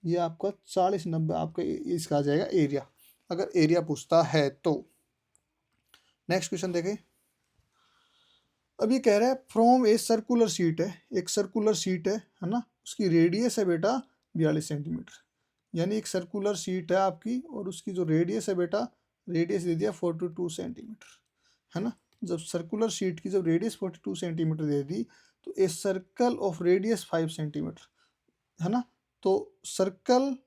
ये आपका 40-90 आपका इसका आ जाएगा एरिया, अगर एरिया पूछता है तो। नेक्स्ट क्वेश्चन देखें। अब ये कह रहा है फ्रॉम ए सर्कुलर शीट है, एक सर्कुलर शीट है ना, उसकी रेडियस है बेटा 42 सेंटीमीटर, यानी एक सर्कुलर शीट है आपकी, और उसकी जो रेडियस है बेटा, रेडियस दे दिया 42 सेंटीमीटर, है ना। जब सर्कुलर शीट की जब रेडियस 42 सेंटीमीटर दे दी, तो a circle of radius 5 centimetre, है ना। तो circle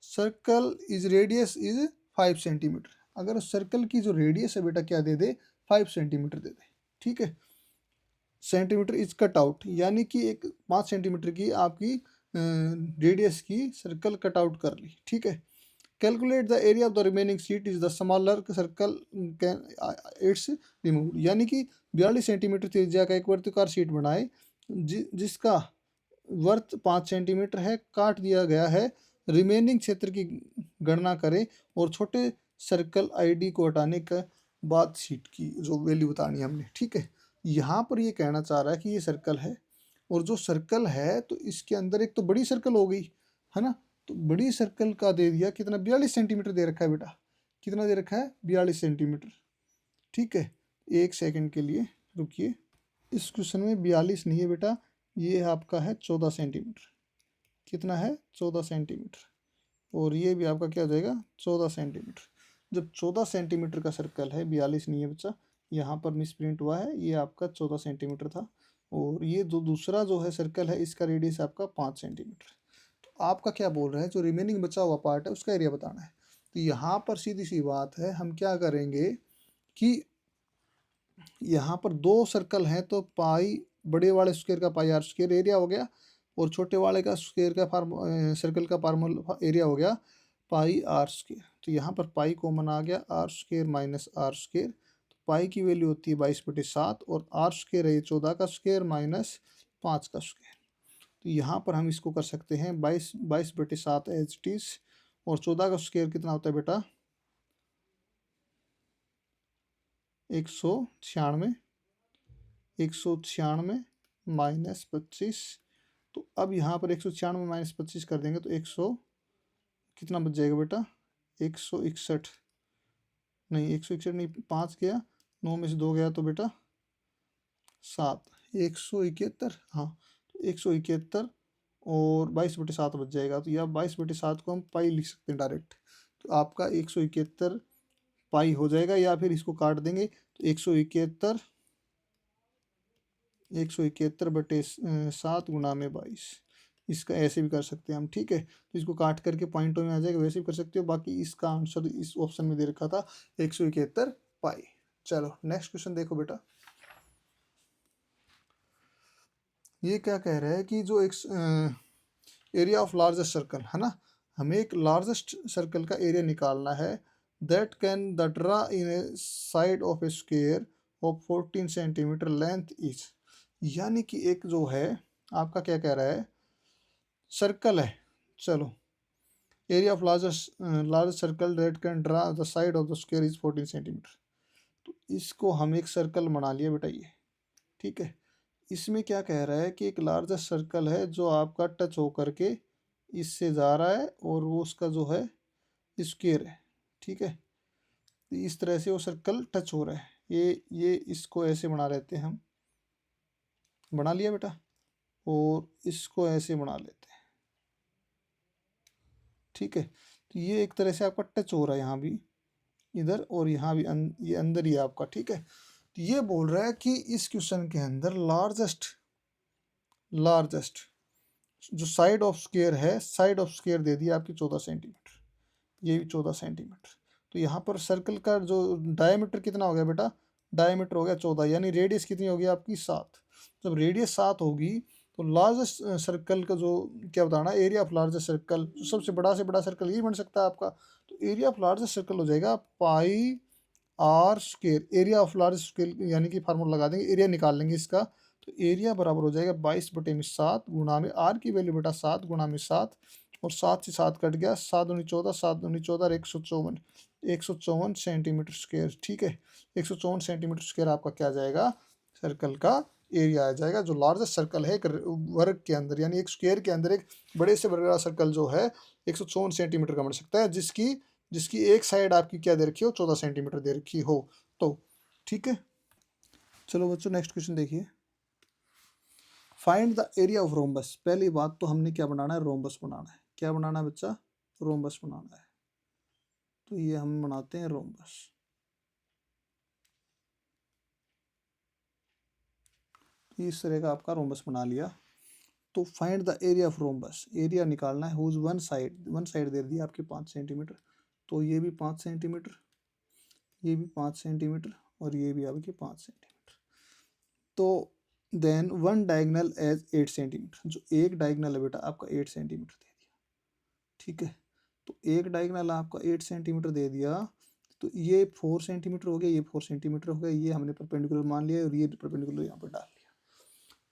circle is radius is 5 centimetre, अगर सर्कल की जो रेडियस है बेटा क्या दे दे, 5 सेंटीमीटर दे दे। ठीक है, सेंटीमीटर इज कट आउट, यानी कि एक 5 सेंटीमीटर की आपकी रेडियस की सर्कल कट आउट कर ली। ठीक है, calculate the area of the remaining sheet is the smaller circle it's remove, यानी कि 42 सेंटीमीटर त्रिज्या का एक वर्तिकार शीट बनाए जिसका वर्थ 5 सेंटीमीटर है, काट दिया गया है, रिमेनिंग क्षेत्र की गणना करें, और छोटे सर्कल आईडी को हटाने के बाद शीट की जो वैल्यू बतानी है हमने। ठीक है, यहाँ पर ये कहना चाह रहा है कि ये सर्कल है, और जो सर्कल है तो इसके अंदर एक तो बड़ी सर्कल हो गई, है ना। तो बड़ी सर्कल का दे दिया कितना, 42 सेंटीमीटर दे रखा है बेटा, कितना दे रखा है, 42 सेंटीमीटर। ठीक है, एक सेकंड के लिए रुकिए, इस क्वेश्चन में 42 नहीं है बेटा, ये आपका है 14 सेंटीमीटर, कितना है, 14 सेंटीमीटर, और ये भी आपका क्या हो जाएगा, 14 सेंटीमीटर। जब 14 सेंटीमीटर का सर्कल है, 42 नहीं है बच्चा, यहाँ पर मिसप्रिंट हुआ है, ये आपका 14 सेंटीमीटर था, और ये जो दूसरा जो है सर्कल है, इसका रेडियस आपका 5 सेंटीमीटर। तो आपका क्या बोल रहा है, जो रिमेनिंग बचा हुआ पार्ट है उसका एरिया बताना है। तो यहाँ पर सीधी सी बात है, हम क्या करेंगे कि यहाँ पर 2 सर्कल हैं, तो पाई बड़े वाले स्क्वायर का पाई आर स्क्वायर एरिया हो गया, और छोटे वाले का स्क्वायर का सर्कल का फॉर्मूला एरिया हो गया पाई आर स्क्वायर। तो यहाँ पर पाई कॉमन आ गया, r square minus r square, तो पाई की वैल्यू होती है 22/7, और आर स्क्वायर है ये 14 का स्क्वायर माइनस 5 का स्क्वायर। तो यहाँ पर हम इसको कर सकते हैं 22/7 एज इट इज, और 14 का स्क्वायर कितना होता है बेटा, 196, 196 माइनस 25, तो अब यहाँ पर 196 माइनस 25 कर देंगे तो 100 कितना बच जाएगा बेटा, 161, नहीं 161 नहीं, 5 गया, 9 में से 2 गया तो बेटा 7, 171, हाँ, तो 171 और 22/7 बच जाएगा, तो यह 22/7 को हम पाई लिख सकते हैं डायरेक्ट, तो आपका 171 पाई हो जाएगा, या फिर इसको काट देंगे तो 171/7 गुणा में 22, इसका ऐसे भी कर सकते हैं हम। ठीक है, तो इसको काट करके पॉइंटों में आ जाएगा, वैसे भी कर सकते हो, बाकी इसका आंसर इस ऑप्शन में दे रखा था 171 पाई। चलो नेक्स्ट क्वेश्चन देखो बेटा, ये क्या कह रहा है कि जो एक एरिया ऑफ लार्जेस्ट सर्कल है ना, हमें एक लार्जेस्ट सर्कल का एरिया निकालना है, that can the draw in A side of a square of 14 centimetre length is, यानी कि एक जो है आपका क्या कह रहा है, सर्कल है, चलो area of largest circle that can draw the side of the square is 14 centimetre, तो इसको हम एक सर्कल बना लिया बेटा ये। ठीक है, इसमें क्या कह रहा है कि एक लार्जेस्ट सर्कल है जो आपका टच होकर के इससे जा रहा है, और वो उसका जो है स्क्वायर है। ठीक है, तो इस तरह से वो सर्कल टच हो रहा है, ये इसको ऐसे बना लेते हैं हम, बना लिया बेटा, और इसको ऐसे बना लेते हैं। ठीक है, तो ये एक तरह से आपका टच हो रहा है यहाँ भी, इधर, और यहाँ भी ये अंदर ही है आपका। ठीक है, तो ये बोल रहा है कि इस क्वेश्चन के अंदर लार्जेस्ट जो साइड ऑफ स्क्वायर है, साइड ऑफ स्क्वायर दे दिया आपकी 14 सेंटीमीटर, ये भी 14 सेंटीमीटर। तो यहाँ पर सर्कल का जो डायमीटर कितना हो गया बेटा, डायमीटर हो गया 14, यानी रेडियस कितनी होगी आपकी 7। जब रेडियस 7 होगी तो लार्जेस्ट सर्कल का जो क्या बताना, एरिया ऑफ लार्जेस्ट सर्कल, सबसे बड़ा से बड़ा सर्कल यही बन सकता है आपका। तो एरिया ऑफ लार्जेस्ट सर्कल हो जाएगा pi r square, area of largest square, यानी कि फार्मूला लगा देंगे, एरिया निकाल लेंगे इसका। तो एरिया बराबर हो जाएगा 22/7 गुणा में आर की वैल्यू बेटा 7 गुणा में 7, और 7 से 7 कट गया, 7 दूनी 14, 7 दूनी 14 और 154, 154 सेंटीमीटर स्क्वायर। ठीक है, 154 सेंटीमीटर स्क्वायर आपका क्या आ जाएगा, सर्कल का एरिया आ जाएगा। जो लार्जेस्ट सर्कल है एक वर्ग के अंदर, यानी एक स्क्वायर के अंदर एक बड़े से बड़ा सर्कल जो है 154 सेंटीमीटर का बन सकता है, जिसकी जिसकी एक साइड आपकी क्या दे रखी हो, 14 सेंटीमीटर दे रखी हो। तो ठीक है, चलो बच्चों नेक्स्ट क्वेश्चन देखिए। Find the area of rhombus. पहली बात तो हमने क्या बनाना है, रोम्बस बनाना है। क्या बनाना है बच्चा, रोम्बस बनाना है। तो ये हम बनाते हैं रोम्बस। इस तरह का आपका रोम्बस बना लिया। तो find the area of rhombus, area निकालना है। हुज वन साइड दे दी आपके 5 सेंटीमीटर, तो ये भी 5 सेंटीमीटर, ये भी 5 सेंटीमीटर, और ये भी आपके 5 सेंटीमीटर। तो then one diagonal as 8 centimeter, जो एक डायगनल है बेटा आपका 8 सेंटीमीटर दे दिया। ठीक है, तो एक डायगनल आपका 8 सेंटीमीटर दे दिया, तो ये 4 सेंटीमीटर हो गया, ये 4 सेंटीमीटर हो गया, ये हमने परपेंडिकुलर मान लिया और ये परपेंडिकुलर यहाँ पर डाल लिया।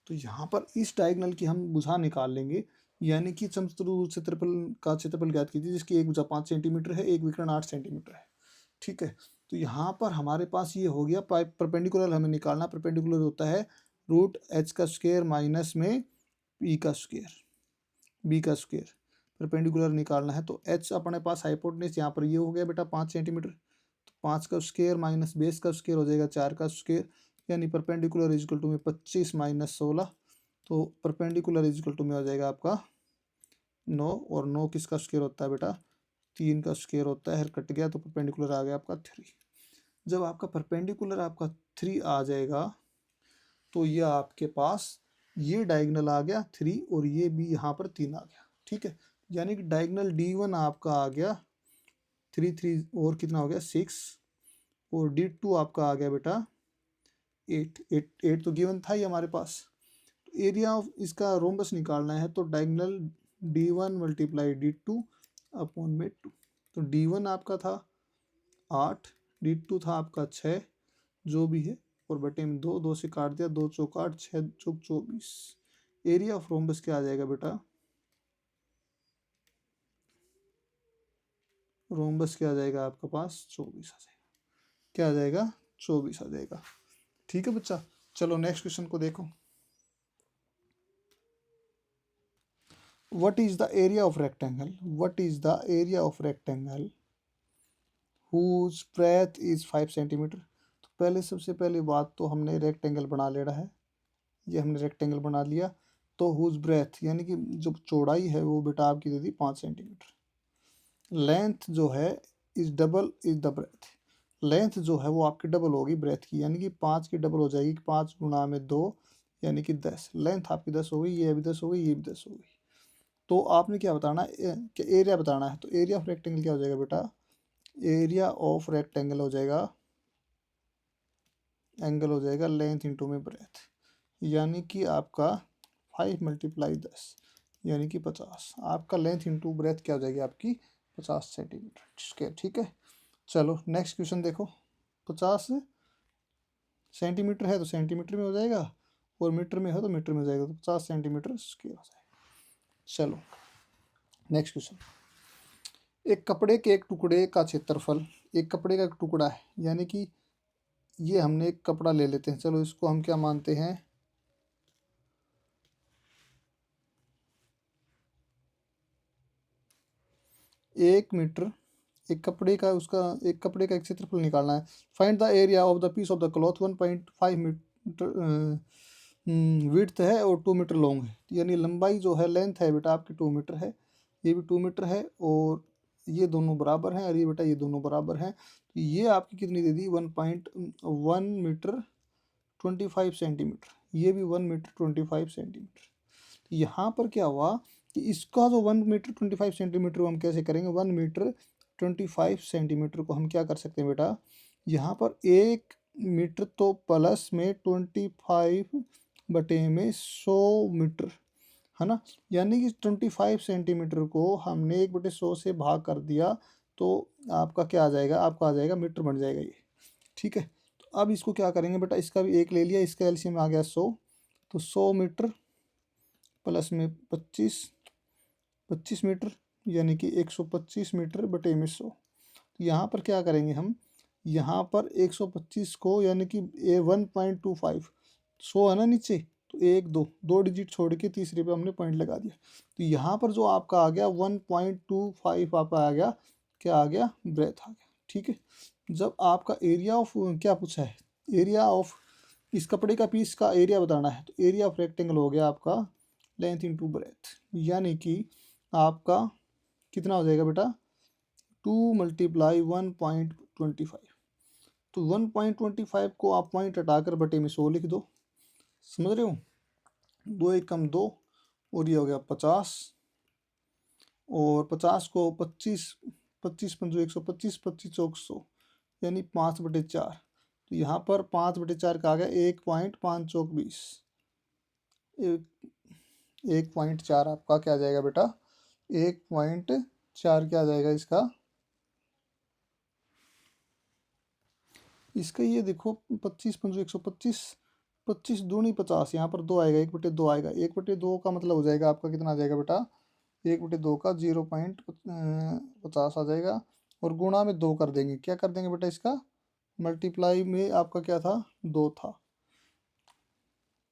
तो यहाँ पर इस डायगनल की हम भुजा निकाल लेंगे, यानी कि समचतुर्भुज क्षेत्रफल का क्षेत्रफल ज्ञात कीजिए, जिसकी एक भुजा 5 सेंटीमीटर है, एक विकर्ण 8 सेंटीमीटर है। ठीक है, तो यहाँ पर हमारे पास ये हो गया, परपेंडिकुलर हमें निकालना। परपेंडिकुलर होता है रूट एच का स्क्वायर माइनस में पी का स्क्वायर, बी का स्क्वायर, परपेंडिकुलर निकालना है। तो एच अपने पास हाइपोटेन्यूज यहाँ पर ये हो गया बेटा 5 सेंटीमीटर, तो 5 का स्क्वायर माइनस बेस का स्क्वायर हो जाएगा 4 का स्क्वायर, यानी परपेंडिकुलर इजिकल टू में 25 माइनस 16, तो परपेंडिकुलर इजिकल टू में हो जाएगा आपका 9, और 9 किसका स्क्वायर होता है बेटा, 3 का स्क्वायर होता है, कट गया, तो परपेंडिकुलर आ गया आपका 3। जब आपका परपेंडिकुलर आपका 3 आ जाएगा, तो ये आपके पास ये डायगनल आ गया 3, और ये भी यहाँ पर 3 आ गया। ठीक है, यानी कि डायगनल D1 आपका आ गया 3 3, और कितना हो गया 6, और D2 आपका आ गया बेटा 8 8 8, तो गिवन था ही हमारे पास। एरिया ऑफ इसका रोम्बस निकालना है, तो diagonal D1 multiply D2 upon में 2। तो D1 आपका था 8, D2 था आपका 6, जो भी है, और बटे में 2, 2 से काट दिया, 2 चौक 8, 6 चौक 24। एरिया ऑफ रोम्बस क्या आ जाएगा बेटा, रोम्बस क्या आ जाएगा आपके पास 24 आ जाएगा। क्या आ जाएगा, 24 आ जाएगा। ठीक है बच्चा, चलो नेक्स्ट क्वेश्चन को देखो। What is the area of rectangle? What is the area of rectangle whose breadth is 5 centimeter? तो पहले सबसे पहली बात तो हमने रेक्टेंगल बना लेना है, ये हमने रेक्टेंगल बना लिया। तो हुज ब्रेथ यानी कि जो चौड़ाई है वो बेटा आपकी दे दी 5 सेंटीमीटर। लेंथ जो है is double is the breadth, length जो है वो आपकी डबल होगी ब्रेथ की, यानी कि 5 की डबल हो जाएगी, 5 गुणा में 2 यानी कि 10। लेंथ आपकी 10 हो गई, ये भी 10 हो गई, ये भी 10 हो गई। तो आपने क्या बताना है, कि एरिया बताना है। तो एरिया ऑफ रेक्टेंगल क्या हो जाएगा बेटा, एरिया ऑफ रेक्टेंगल हो जाएगा, एंगल हो जाएगा लेंथ इंटू में ब्रेथ, यानी कि आपका 5 मल्टीप्लाई 10 यानी कि 50। आपका लेंथ इंटू ब्रेथ क्या हो जाएगी आपकी 50 सेंटीमीटर स्क्वायर। ठीक है, चलो नेक्स्ट क्वेश्चन देखो। 50 सेंटीमीटर है तो सेंटीमीटर में हो जाएगा, और मीटर में हो तो मीटर में हो जाएगा, तो 50 सेंटीमीटर स्क्वायर हो जाएगा। चलो नेक्स्ट क्वेश्चन। एक कपड़े के एक टुकड़े का क्षेत्रफल, एक कपड़े का एक टुकड़ा है, यानी कि ये हमने एक कपड़ा ले लेते हैं, चलो इसको हम क्या मानते हैं, 1 मीटर। एक कपड़े का उसका एक कपड़े का एक क्षेत्रफल निकालना है। Find the area of the piece of the cloth, 1.5 meter width है और 2 मीटर लॉन्ग है, यानी लंबाई जो है लेंथ है बेटा आपकी 2 मीटर है, ये भी 2 मीटर है, और ये दोनों बराबर हैं, और ये बेटा ये दोनों बराबर हैं। तो ये आपकी कितनी दे दी, 1.1 मीटर 25 सेंटीमीटर, ये भी 1 मीटर 25 सेंटीमीटर। तो यहाँ पर क्या हुआ कि इसका जो 1 मीटर 25 सेंटीमीटर हम कैसे करेंगे, 1 मीटर 25 सेंटीमीटर को हम क्या कर सकते हैं बेटा, यहाँ पर 1 मीटर तो प्लस में 25 बटे में 100 मीटर, है ना। यानी कि 25 सेंटीमीटर को हमने 1/100 से भाग कर दिया तो आपका क्या आ जाएगा, आपका आ जाएगा मीटर बन जाएगा ये। ठीक है, तो अब इसको क्या करेंगे बेटा, इसका भी एक ले लिया, इसका एलसीएम आ गया 100, तो 100 मीटर प्लस में 25 मीटर यानी कि 125 मीटर बटे में 100। तो यहाँ पर क्या करेंगे हम, यहाँ पर 125 को यानी कि 1.25, 100 है ना नीचे, तो 1 2 डिजिट छोड़ के तीसरे पे हमने पॉइंट लगा दिया। तो यहाँ पर जो आपका आ गया 1.25 आपका आ गया, क्या आ गया, ब्रेथ आ गया। ठीक है, जब आपका एरिया ऑफ क्या पूछा है, एरिया ऑफ इस कपड़े का पीस का एरिया बताना है, तो एरिया ऑफ रेक्टेंगल हो गया आपका लेंथ इंटू ब्रेथ, यानी कि आपका कितना हो जाएगा बेटा, 2 × 1.25। तो 1.25 को आप पॉइंट हटाकर बटे में 100 लिख दो, समझ रहे हो, 2 1 कम 2 और ये हो गया 50, और 50 को 25 25 पंजो 125, 25 चौक 100 यानी 5/4। तो यहाँ पर 5/4 का आ गया 1.5 चौक 20, 1.4 आपका क्या आ जाएगा बेटा, 1.4 क्या आ जाएगा इसका, इसका ये देखो 25 पंजो 125, 25 दूनी 50, यहाँ पर 2 आएगा, 1/2 आएगा, 1/2 का मतलब हो जाएगा आपका कितना आ जाएगा बेटा, 1/2 का 0.50 आ जाएगा, और गुणा में 2 कर देंगे, क्या कर देंगे बेटा इसका, मल्टीप्लाई में आपका क्या था, 2 था।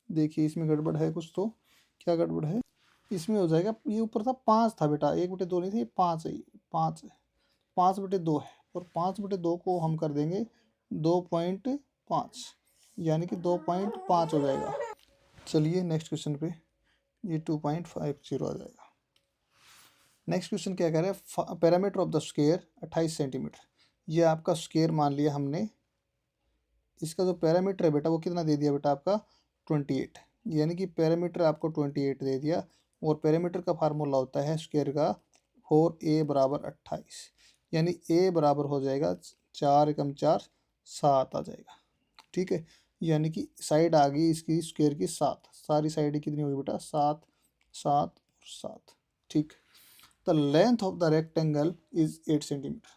देखिए इसमें गड़बड़ है कुछ, तो क्या गड़बड़ है इसमें, हो जाएगा ये ऊपर था 5 था बेटा, 1/2 नहीं थी, 5 है, 5 है, 5/2 है, और 5/2 को हम कर देंगे 2.5 यानी कि 2.5 हो जाएगा। चलिए नेक्स्ट क्वेश्चन पे, ये 2.50 आ जाएगा। नेक्स्ट क्वेश्चन क्या कह रहा है, parameter of the square 28 centimetre, ये आपका स्क्वायर मान लिया हमने, इसका जो पैरामीटर है बेटा वो कितना दे दिया बेटा आपका 28, यानी कि पैरामीटर आपको 28 दे दिया, और पैरामीटर का फार्मूला होता है स्क्वायर का 4a बराबर 28, यानी a बराबर हो जाएगा 4 × 4 7 आ जाएगा। ठीक है, यानी कि साइड आ गई इसकी स्क्वायर की 7, सारी साइड कितनी होगी बेटा, 7 7 और 7। ठीक, the length of the rectangle is 8 centimetre,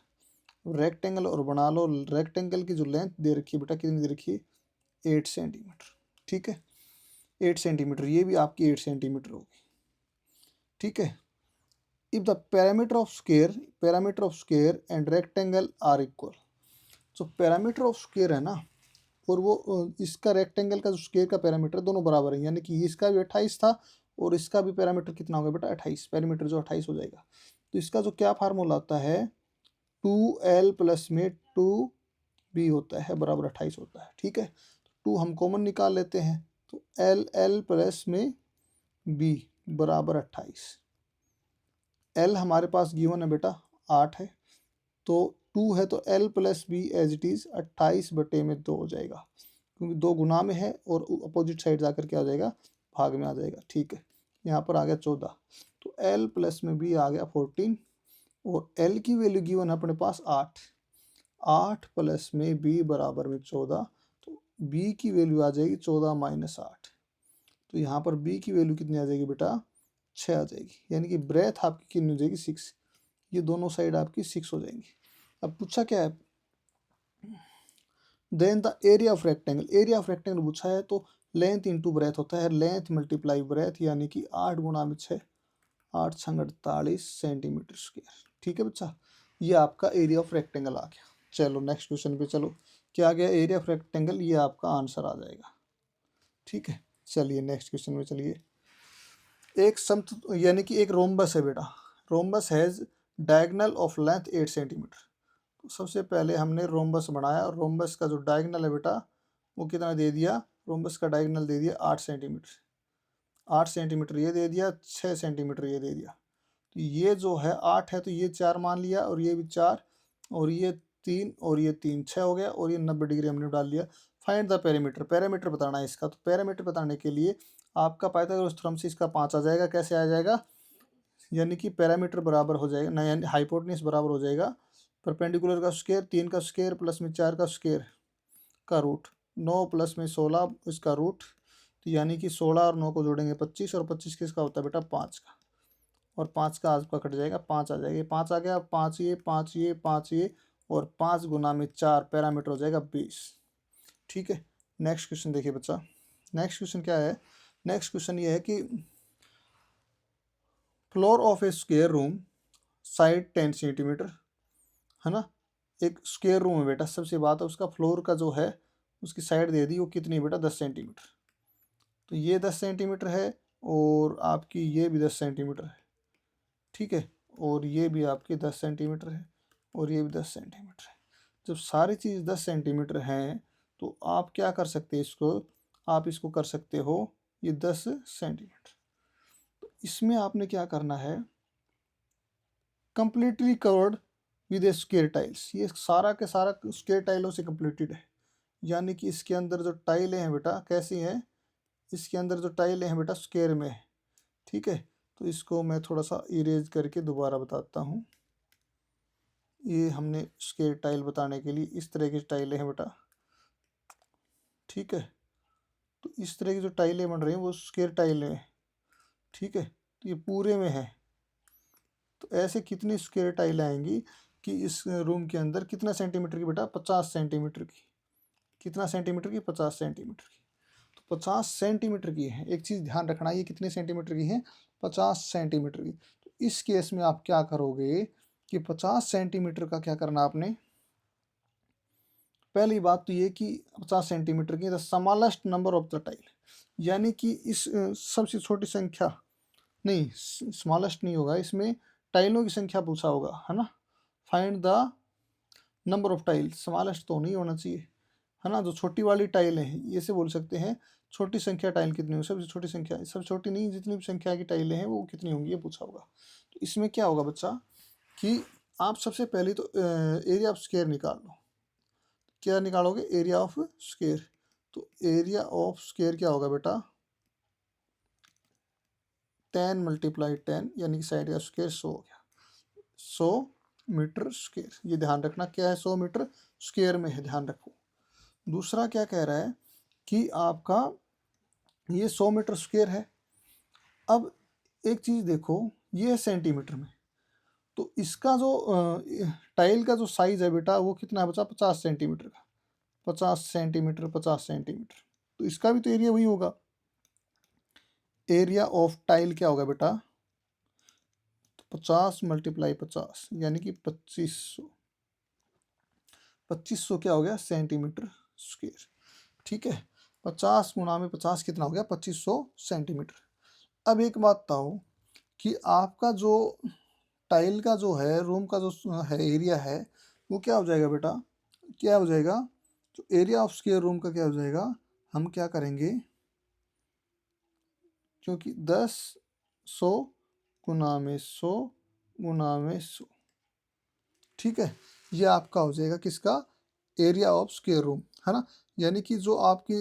rectangle और बना लो, रेक्टेंगल की जो लेंथ दे रखी है बेटा कितनी दे रखी है, 8 सेंटीमीटर। ठीक है, 8 सेंटीमीटर, ये भी आपकी 8 सेंटीमीटर होगी। ठीक है, if the parameter of square and rectangle are equal, जो पैरामीटर ऑफ स्क्वायर है ना, और वो इसका रेक्टेंगल का जो स्क्वायर का पैरामीटर दोनों बराबर है, यानी कि इसका भी 28 था और इसका भी पैरामीटर कितना होगा बेटा 28, पैरामीटर जो 28 हो जाएगा। तो इसका जो क्या फार्मूला होता है, 2l प्लस में 2b होता है बराबर 28 होता है। ठीक है, 2 हम कॉमन निकाल लेते हैं, तो l प्लस में b बराबर 28, l हमारे पास गिवन है बेटा 8 है, तो 2 है तो l plus b as it is 28 बटे में 2 हो जाएगा, क्योंकि 2 गुना में है और अपोजिट साइड जाकर क्या हो जाएगा, भाग में आ जाएगा। ठीक है, यहाँ पर आ गया 14, तो l प्लस में b आ गया 14, और l की वैल्यू गिवन है अपने पास 8 प्लस में b बराबर में 14, तो b की वैल्यू आ जाएगी 14 - 8, तो यहाँ पर b की वैल्यू कितनी आ जाएगी बेटा 6 आ जाएगी, यानी कि ब्रेथ आपकी कितनी हो जाएगी 6, ये दोनों साइड आपकी 6 हो जाएंगी। अब पूछा क्या है, then the area of rectangle, area of rectangle पूछा है, तो लेंथ इंटू ब्रेथ होता है, लेंथ मल्टीप्लाई ब्रेथ, यानी कि 8 × 6 8 × 48 सेंटीमीटर स्क्वायर। ठीक है बच्चा, ये आपका एरिया ऑफ रेक्टेंगल आ गया। चलो नेक्स्ट क्वेश्चन पे चलो, क्या आ गया, एरिया ऑफ रेक्टेंगल, ये आपका आंसर आ जाएगा। ठीक है, चलिए नेक्स्ट क्वेश्चन में चलिए, एक यानी कि एक रोम्बस है बेटा, rhombus has diagonal of length 8 centimetre. तो सबसे पहले हमने रोम्बस बनाया, और रोम्बस का जो डायगोनल है बेटा वो कितना दे दिया, रोम्बस का डायगोनल दे दिया 8 सेंटीमीटर, 8 सेंटीमीटर ये दे दिया, 6 सेंटीमीटर ये दे दिया। तो ये जो है 8 है तो ये 4 मान लिया, और ये भी 4, और ये 3 और ये 3 6 हो गया, और ये 90 डिग्री हमने डाल लिया। फाइंड द पेरीमीटर, पेरीमीटर बताना है इसका। तो पेरीमीटर बताने के लिए आपका पाइथागोरस थ्योरम से इसका 5 आ जाएगा। कैसे आ जाएगा? यानी कि पैरामीटर बराबर हो जाएगा ना, यानी हाइपोटेन्यूज बराबर हो जाएगा परपेंडिकुलर का स्क्वायर 3 का स्क्वायर प्लस में 4 का स्क्वायर का रूट, 9 प्लस में 16 इसका रूट, तो यानी कि 16 और 9 को जोड़ेंगे 25, और 25 किसका होता है बेटा? 5 का, और 5 का आपका कट जाएगा, 5 आ जाएगा, 5 आ गया, 5 ये 5 ये 5 ये, और 5 गुना में 4 पैरामीटर हो जाएगा 20। ठीक है, नेक्स्ट क्वेश्चन देखिए बच्चा। नेक्स्ट क्वेश्चन क्या है? नेक्स्ट क्वेश्चन ये है कि floor of a square room side 10 centimetre, है ना। एक स्क्वायर रूम है बेटा, सबसे बात है उसका फ्लोर का जो है उसकी साइड दे दी, वो कितनी है बेटा? 10 सेंटीमीटर। तो ये 10 सेंटीमीटर है, और आपकी ये भी 10 सेंटीमीटर है, ठीक है, और ये भी आपकी 10 सेंटीमीटर है, और ये भी 10 सेंटीमीटर है। जब सारी चीज़ 10 सेंटीमीटर हैं तो आप क्या कर सकते हैं इसको? आप इसको कर सकते हो ये 10 सेंटीमीटर। तो इसमें आपने क्या करना है? Completely covered with A square tiles, ये सारा के सारा स्क्वायर टाइलों से कंप्लीटेड है। यानी कि इसके अंदर जो टाइलें हैं बेटा कैसी हैं? इसके अंदर जो टाइलें हैं बेटा स्क्वायर में है, ठीक है। तो इसको मैं थोड़ा सा इरेज करके दोबारा बताता हूँ। ये हमने स्क्वायर टाइल बताने के लिए इस तरह की टाइलें हैं बेटा, ठीक है। तो इस तरह की जो टाइलें बन रही हैं वो स्क्वायर टाइलें हैं, ठीक है। तो ये पूरे में है। तो ऐसे कितनी स्क्वायर टाइल आएंगी कि इस रूम के अंदर कितना सेंटीमीटर की बेटा? 50 सेंटीमीटर की। कितना सेंटीमीटर की? 50 सेंटीमीटर की। तो 50 सेंटीमीटर की है। एक चीज़ ध्यान रखना, ये कितने सेंटीमीटर की है? 50 सेंटीमीटर की। तो इस केस में आप क्या करोगे कि 50 सेंटीमीटर का क्या करना आपने? पहली बात तो ये कि 50 सेंटीमीटर की the smallest number of the tile, यानी कि इस सबसे छोटी संख्या, नहीं स्मॉलेस्ट नहीं होगा, इसमें टाइलों की संख्या पूछा होगा, है ना। Find the number of tile, smallest तो नहीं होना चाहिए, है ना। जो छोटी वाली टाइल है ये से बोल सकते हैं छोटी संख्या टाइल कितनी हो, सबसे छोटी संख्या, सब छोटी नहीं, जितनी भी संख्या की टाइलें हैं वो कितनी होंगी ये पूछा होगा। तो इसमें क्या होगा बच्चा कि आप सबसे पहले तो एरिया ऑफ स्क्वायर निकाल लो। क्या निकालोगे? Area of square. तो एरिया ऑफ स्क्वायर क्या होगा बेटा? 10 मल्टीप्लाई 10, यानी कि साइड का स्क्वायर 100 हो गया, 100 मीटर स्क्वायर। ये ध्यान रखना क्या है? 100 मीटर स्क्वायर में है, ध्यान रखो। दूसरा क्या कह रहा है कि आपका ये 100 मीटर स्क्वायर है। अब एक चीज़ देखो, ये है सेंटीमीटर में, तो इसका जो टाइल का जो साइज है बेटा वो कितना है बचा? 50 सेंटीमीटर का। 50 सेंटीमीटर 50 सेंटीमीटर, तो इसका भी तो एरिया वही होगा। एरिया ऑफ टाइल क्या होगा बेटा? तो 50 मल्टीप्लाई 50, यानी कि 2500। 2500 क्या हो गया? सेंटीमीटर स्क्वायर, ठीक है। 50 गुना में 50 कितना हो गया? 2500 सेंटीमीटर। अब एक बात बताओ कि आपका जो टाइल का जो है, रूम का जो है एरिया है, वो क्या हो जाएगा बेटा? क्या हो जाएगा? जो एरिया ऑफ स्क्वायर रूम का क्या हो जाएगा? हम क्या करेंगे, क्योंकि 10 100 गुना में 100 गुना में 100, ठीक है। ये आपका हो जाएगा किसका? एरिया ऑफ स्क्वायर रूम, है ना। यानी कि जो आपकी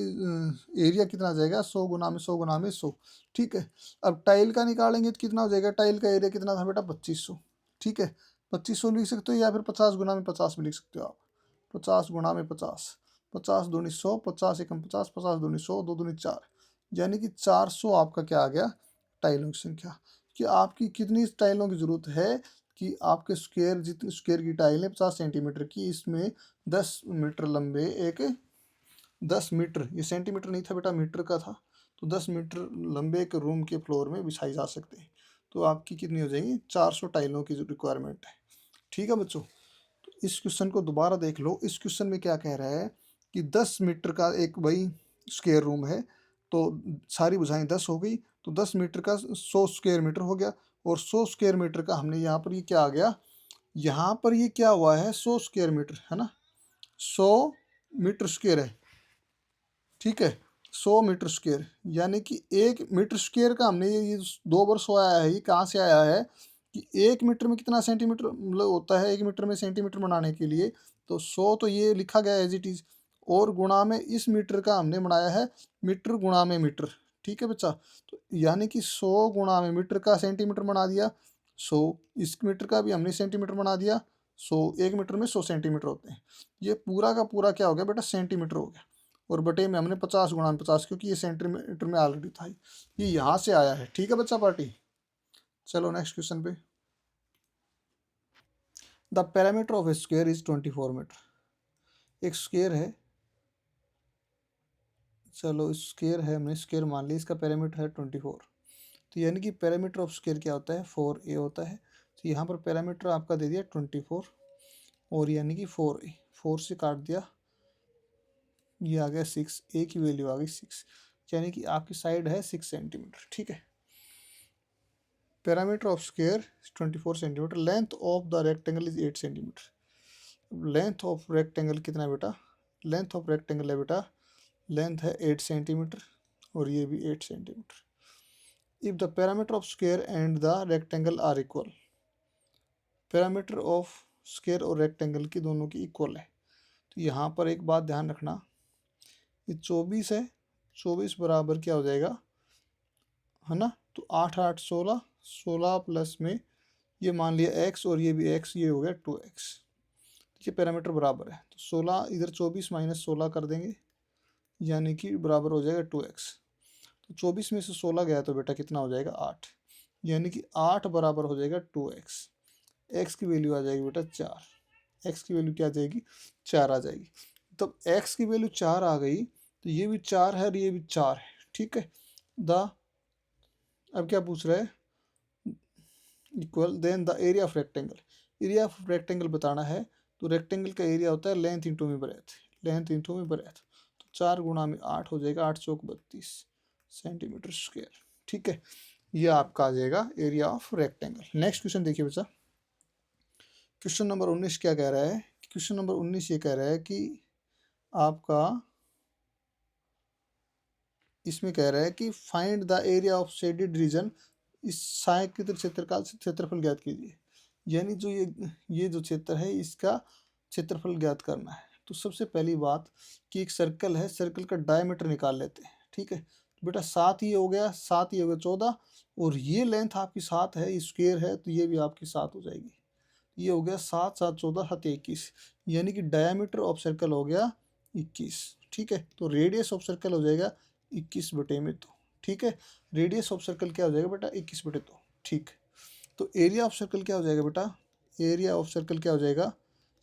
एरिया कितना आ जाएगा? 100 गुना में 100 गुना में 100, ठीक है। अब टाइल का निकालेंगे तो कितना हो जाएगा? टाइल का एरिया कितना था बेटा? 2500, ठीक है। 2500 लिख सकते हो, या फिर 50 गुना में 50 भी लिख सकते हो आप। 50 गुना में 50, 50 दूनी 100, 50 एकम 50, 50 दूनी 100, 2 दूनी 4, यानी कि 400 आपका क्या आ गया? टाइलों की संख्या। कि आपकी कितनी टाइलों की ज़रूरत है कि आपके स्क्वायर, जितनी स्क्वायर की टाइल है 50 सेंटीमीटर की, इसमें 10 मीटर लंबे एक 10 मीटर, ये सेंटीमीटर नहीं था बेटा, मीटर का था, तो 10 मीटर लंबे एक रूम के फ्लोर में बिछाई जा सकते हैं। तो आपकी कितनी हो जाएगी? 400 टाइलों की जो रिक्वायरमेंट है, ठीक है बच्चों। तो इस क्वेश्चन को दोबारा देख लो। इस क्वेश्चन में क्या कह रहा है कि 10 मीटर का एक वही स्क्वायर रूम है, तो सारी भुजाएं 10 हो गई, तो 10 मीटर का 100 स्क्वायर मीटर हो गया, और 100 स्क्वायर मीटर का हमने यहाँ पर ये क्या आ गया? यहाँ पर ये क्या हुआ है? 100 स्क्वायर मीटर, है ना, 100 मीटर स्क्वायर है, ठीक है। 100 मीटर स्क्वायर, यानी कि 1 मीटर स्क्वायर का हमने ये 2 बार 100 आया है, ये कहाँ से आया है कि 1 मीटर में कितना सेंटीमीटर मतलब होता है? 1 मीटर में सेंटीमीटर बनाने के लिए तो 100 तो ये लिखा गया एज इट इज़, और गुणा में इस मीटर का हमने बनाया है मीटर गुणा में मीटर। ठीक है बच्चा, तो यानी कि 100 गुणा में मीटर का सेंटीमीटर बना दिया, 100 इस मीटर का भी हमने सेंटीमीटर बना दिया, 100 एक मीटर में 100 सेंटीमीटर होते हैं। ये पूरा का पूरा क्या हो गया बेटा, सेंटीमीटर हो गया। और बटे में हमने 50 गुणा में 50, क्योंकि ये सेंटीमीटर में ऑलरेडी था, ये यहाँ से आया है। ठीक है बच्चा पार्टी, चलो नेक्स्ट क्वेश्चन पे। The parameter of a square is 24 meter. एक स्क्वायर है, चलो स्क्वायर है, हमने स्क्वायर मान लिया, इसका पैरामीटर है 24। तो यानी कि पैरामीटर ऑफ स्क्वायर क्या होता है, 4a होता है। तो यहाँ पर पैरामीटर आपका दे दिया 24, और यानी कि 4a, 4 से काट दिया, ये आ गया 6, a की वैल्यू आ गई 6, यानी कि आपकी साइड है 6 सेंटीमीटर। ठीक है, parameter of square 24 centimetre, length of the rectangle is 8 centimetre. Length of rectangle कितना है बेटा, लेंथ ऑफ रेक्टेंगल है बेटा, लेंथ है 8 सेंटीमीटर, और ये भी 8 centimeter. If the parameter of square and the rectangle are equal, parameter of square और रेक्टेंगल की दोनों की इक्वल है। तो यहाँ पर एक बात ध्यान रखना, ये 24 है, 24 बराबर क्या हो जाएगा, है ना, तो 8 8 16, 16 प्लस में ये मान लिया x, और ये भी x, ये हो गया 2x। ये पैरामीटर बराबर है, तो 16 इधर 24 माइनस 16 कर देंगे, यानी कि बराबर हो जाएगा 2x। तो 24 में से 16 गया तो बेटा कितना हो जाएगा, 8, यानी कि 8 बराबर हो जाएगा 2x। x की वैल्यू आ जाएगी बेटा 4, x की वैल्यू क्या आ जाएगी, 4 आ जाएगी। तब x की वैल्यू 4 आ गई, तो ये भी 4 है और ये भी 4 है। ठीक है, द अब क्या पूछ रहा है, equal then the area of rectangle, area of rectangle बताना है। तो रेक्टेंगल का एरिया होता है लेंथ इंटू में ब्रेथ, लेंथ इंटू में ब्रेथ। तो 4 गुणा में 8 हो जाएगा, 8 चौक 32 सेंटीमीटर स्क्वायर। ठीक है, ये आपका आ जाएगा area of rectangle. Next question देखिए बच्चा, क्वेश्चन नंबर 19 क्या कह रहा है, क्वेश्चन नंबर 19 ये कह रहा है कि आपका इसमें कह रहा है कि find the area of shaded region, इस सहायक क्षेत्र का क्षेत्रफल ज्ञात कीजिए। यानी जो ये जो क्षेत्र है इसका क्षेत्रफल ज्ञात करना है। तो सबसे पहली बात कि एक सर्कल है, सर्कल का डायमीटर निकाल लेते हैं। ठीक है, तो बेटा 7 ये हो गया, 7 ये हो गया 14, और ये लेंथ आपकी 7 है, स्क्वायर है, तो ये भी आपकी 7 हो जाएगी। ये हो गया 7 7 14 7 21, यानी कि डायमीटर ऑफ सर्कल हो गया 21। ठीक है, तो रेडियस ऑफ सर्कल हो जाएगा 21 बटे में 2। ठीक है, रेडियस ऑफ सर्कल क्या हो जाएगा बेटा, 21 बटे 2। ठीक, तो एरिया ऑफ सर्कल क्या हो जाएगा बेटा, एरिया ऑफ सर्कल क्या हो जाएगा,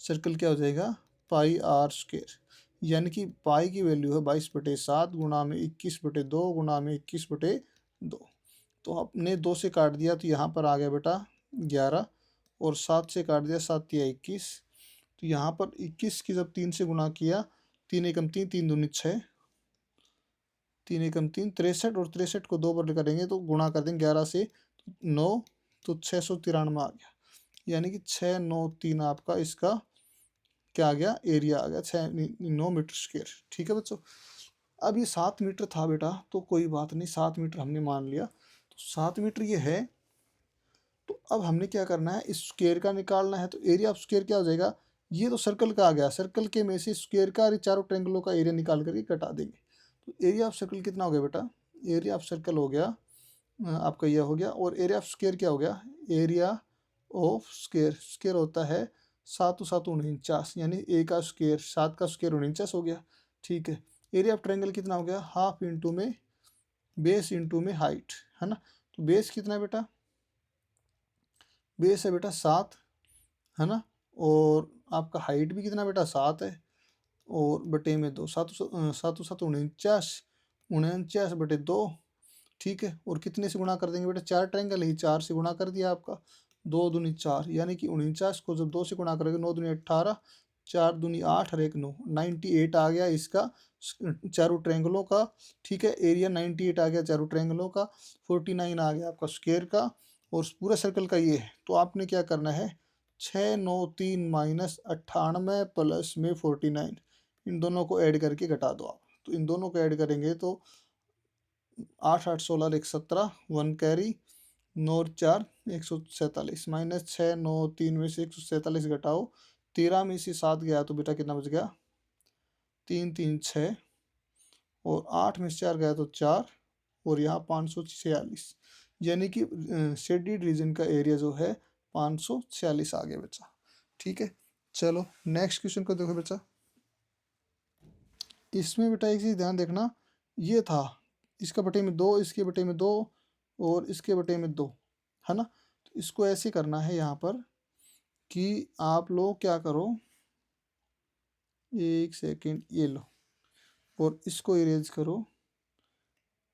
सर्कल क्या हो जाएगा, पाई आर स्क्वायर, यानी कि पाई की वैल्यू है 22 बटे 7 गुणा में 21 बटे 2 गुणा में 21 बटे 2। तो आपने 2 से काट दिया, तो यहाँ पर आ गया बेटा 11, और 7 से काट दिया, 7 या 21। तो यहाँ पर 21 की जब 3 से गुणा किया, 3 एकम 3, 3 दूनी 6, 3 एकम 3 63, और 63 को 2 बार करेंगे तो गुणा कर देंगे 11 से 9, तो 693 आ गया, यानी कि 693 आपका इसका क्या आ गया, एरिया आ गया 9 मीटर स्क्वायर। ठीक है बच्चों, अब ये 7 मीटर था बेटा, तो कोई बात नहीं, 7 मीटर हमने मान लिया, तो 7 मीटर ये है। तो अब हमने क्या करना है, इस स्क्वायर का निकालना है। तो एरिया ऑफ स्क्वायर क्या हो जाएगा, ये तो सर्कल का आ गया, सर्कल के में से स्क्वायर का और चारों ट्रेंगलों का एरिया निकाल करके घटा देंगे। तो एरिया ऑफ सर्कल कितना हो गया बेटा, एरिया ऑफ सर्कल हो गया आपका यह हो गया, और एरिया ऑफ स्क्वायर क्या हो गया, एरिया ऑफ स्क्वायर, स्क्वायर होता है 7 7 49, यानी ए का स्क्वायर 7 का स्क्वायर 49 हो गया। ठीक है, एरिया ऑफ ट्रायंगल कितना हो गया, हाफ इंटू में बेस इंटू में हाइट, है ना। तो बेस कितना है बेटा, बेस है बेटा 7, है ना, और आपका हाइट भी कितना बेटा 7 है, और बटे में 2, 7 7 7 49, 49 बटे 2। ठीक है, और कितने से गुणा कर देंगे बेटा, 4 ट्रायंगल ही, 4 से गुणा कर दिया आपका, 2 दूनी 4, यानी कि 49 को जब 2 से गुणा करोगे, 9 दूनी 18, 4 दूनी 8 और 1 9, 98 आ गया इसका चारों ट्रायंगलों का। ठीक है, एरिया 98 आ गया चारों ट्रायंगलों का, 49 आ गया आपका स्क्वायर का, और पूरा सर्कल का ये है। तो आपने क्या करना है, 693 माइनस 98 प्लस में 49, इन दोनों को ऐड करके घटा दो आप। तो इन दोनों को ऐड करेंगे तो 8 8 16 1 17, 1 कैरी, 9 और 4 147, माइनस 6 9 3 में से 147 घटाओ, 13 में से 7 गया तो बेटा कितना बच गया, 3 3 6 और 8 में से 4 गया तो 4 और यहाँ 546, यानी कि शेडेड रीजन का एरिया जो है 546 आ गया बच्चा। ठीक है, चलो नेक्स्ट क्वेश्चन को देखो बच्चा। इसमें बेटा एक चीज़ ध्यान देखना, ये था इसका बटे में 2, इसके बटे में 2 और इसके बटे में 2, है ना। तो इसको ऐसे करना है यहाँ पर कि आप लोग क्या करो, एक सेकंड, ये लो और इसको इरेज करो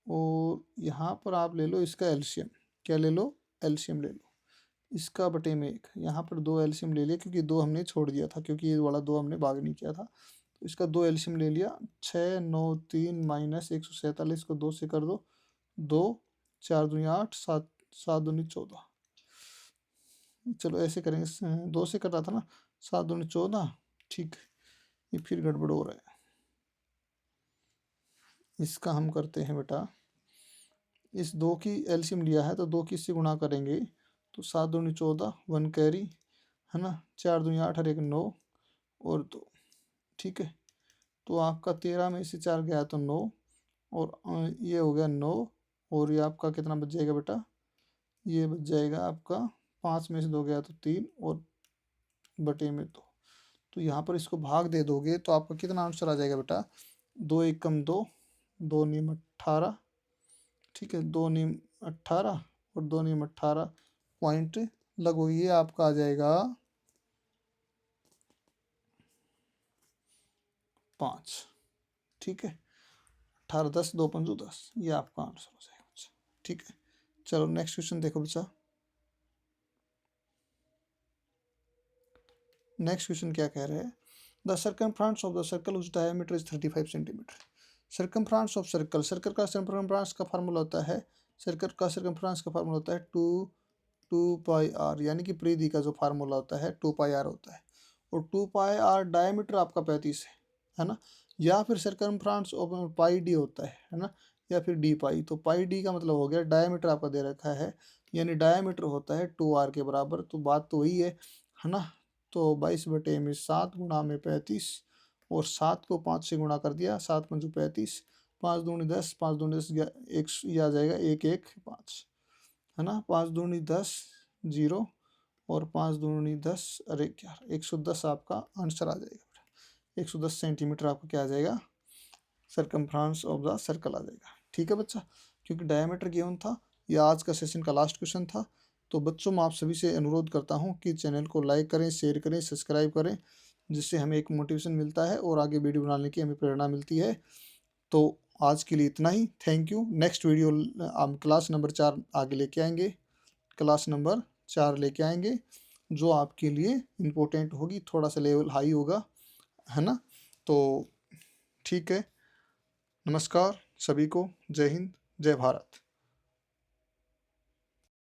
और यहाँ पर आप ले लो इसका एलसीएम। क्या ले लो? एलसीएम ले लो। इसका बटे में 1, यहाँ पर 2 एलसीएम ले लिया क्योंकि 2 हमने छोड़ दिया था, क्योंकि ये वाला 2 हमने भाग नहीं किया था। तो इसका 2 एलसीएम ले लिया। 6 9 3 माइनस 147 को 2 से कर दो, 2 4 दूनी 8, 7 7 दूनी 14। चलो ऐसे करेंगे, 2 से कर रहा था ना, 7 दूनी 14। ठीक है, ये फिर गड़बड़ हो रहा है। इसका हम करते हैं बेटा, इस 2 की एलसीएम लिया है तो 2 की इससे गुणा करेंगे तो 7 दूनी 14, 1 कैरी, है ना, 4 दूनी 8 और 1 9 और 2। ठीक है, तो आपका 13 में से 4 गया तो 9 और ये हो गया 9 और ये आपका कितना बच जाएगा बेटा? ये बच जाएगा आपका 5 में से 2 गया तो 3 और बटे में 2। तो यहाँ पर इसको भाग दे दोगे तो आपका कितना आंसर आ जाएगा बेटा? 2 1 कम 2, 2 नीम 18। ठीक है, 2 नीम 18 और 2 नीम 18 पॉइंट लगो, ये आपका आ जाएगा 5। ठीक है, 18 10 2 5 10, ये आपका आंसर हो जाएगा बच्चा। ठीक है, चलो नेक्स्ट क्वेश्चन देखो बच्चा। नेक्स्ट क्वेश्चन क्या कह रहे हैं? The circumference of the circle उस diameter is 35 centimetre. Circumference of circle, circle का सर्कमफ्रेंस का फार्मूला होता है, सर्कल का सर्कमफ्रेंस का फार्मूला होता है 2 पाई आर, यानी कि परिधि का जो फार्मूला होता है 2 पाई आर होता है। और 2 पाई आर डायमीटर आपका 35 है ना, या फिर सर्कमफ्रेंस ऑफ पाई डी होता है ना, या फिर डी पाई। तो पाई डी का मतलब हो गया डायमीटर आपका दे रखा है, यानी डायमीटर होता है 2 आर के बराबर। तो बात तो वही है ना। तो 22 बटे में 7 गुणा में 35 और 7 को 5 से गुणा कर दिया, 7 पंचू 35, 5 दूनी 10, 5 दूनी 10, एक ये आ जाएगा 1 1 5, है ना। 5 दूनी 10 0 और 5 दूनी 10 अरे 11, 110 आपका आंसर आ जाएगा। 110 सेंटीमीटर आपका क्या आ जाएगा? सर्कमफ्रेंस ऑफ द सर्कल आ जाएगा। ठीक है बच्चा, क्योंकि डायमीटर गिवन था, यह आज का सेशन का लास्ट क्वेश्चन था। तो बच्चों मैं आप सभी से अनुरोध करता हूं कि चैनल को लाइक करें, शेयर करें, सब्सक्राइब करें, जिससे हमें एक मोटिवेशन मिलता है और आगे वीडियो बनाने की हमें प्रेरणा मिलती है। तो आज के लिए इतना ही, थैंक यू। नेक्स्ट वीडियो हम क्लास नंबर 4 आगे लेके आएंगे, क्लास नंबर 4 लेके आएंगे, जो आपके लिए इम्पोर्टेंट होगी, थोड़ा सा लेवल हाई होगा, है ना। तो ठीक है, नमस्कार सभी को, जय हिंद, जय भारत।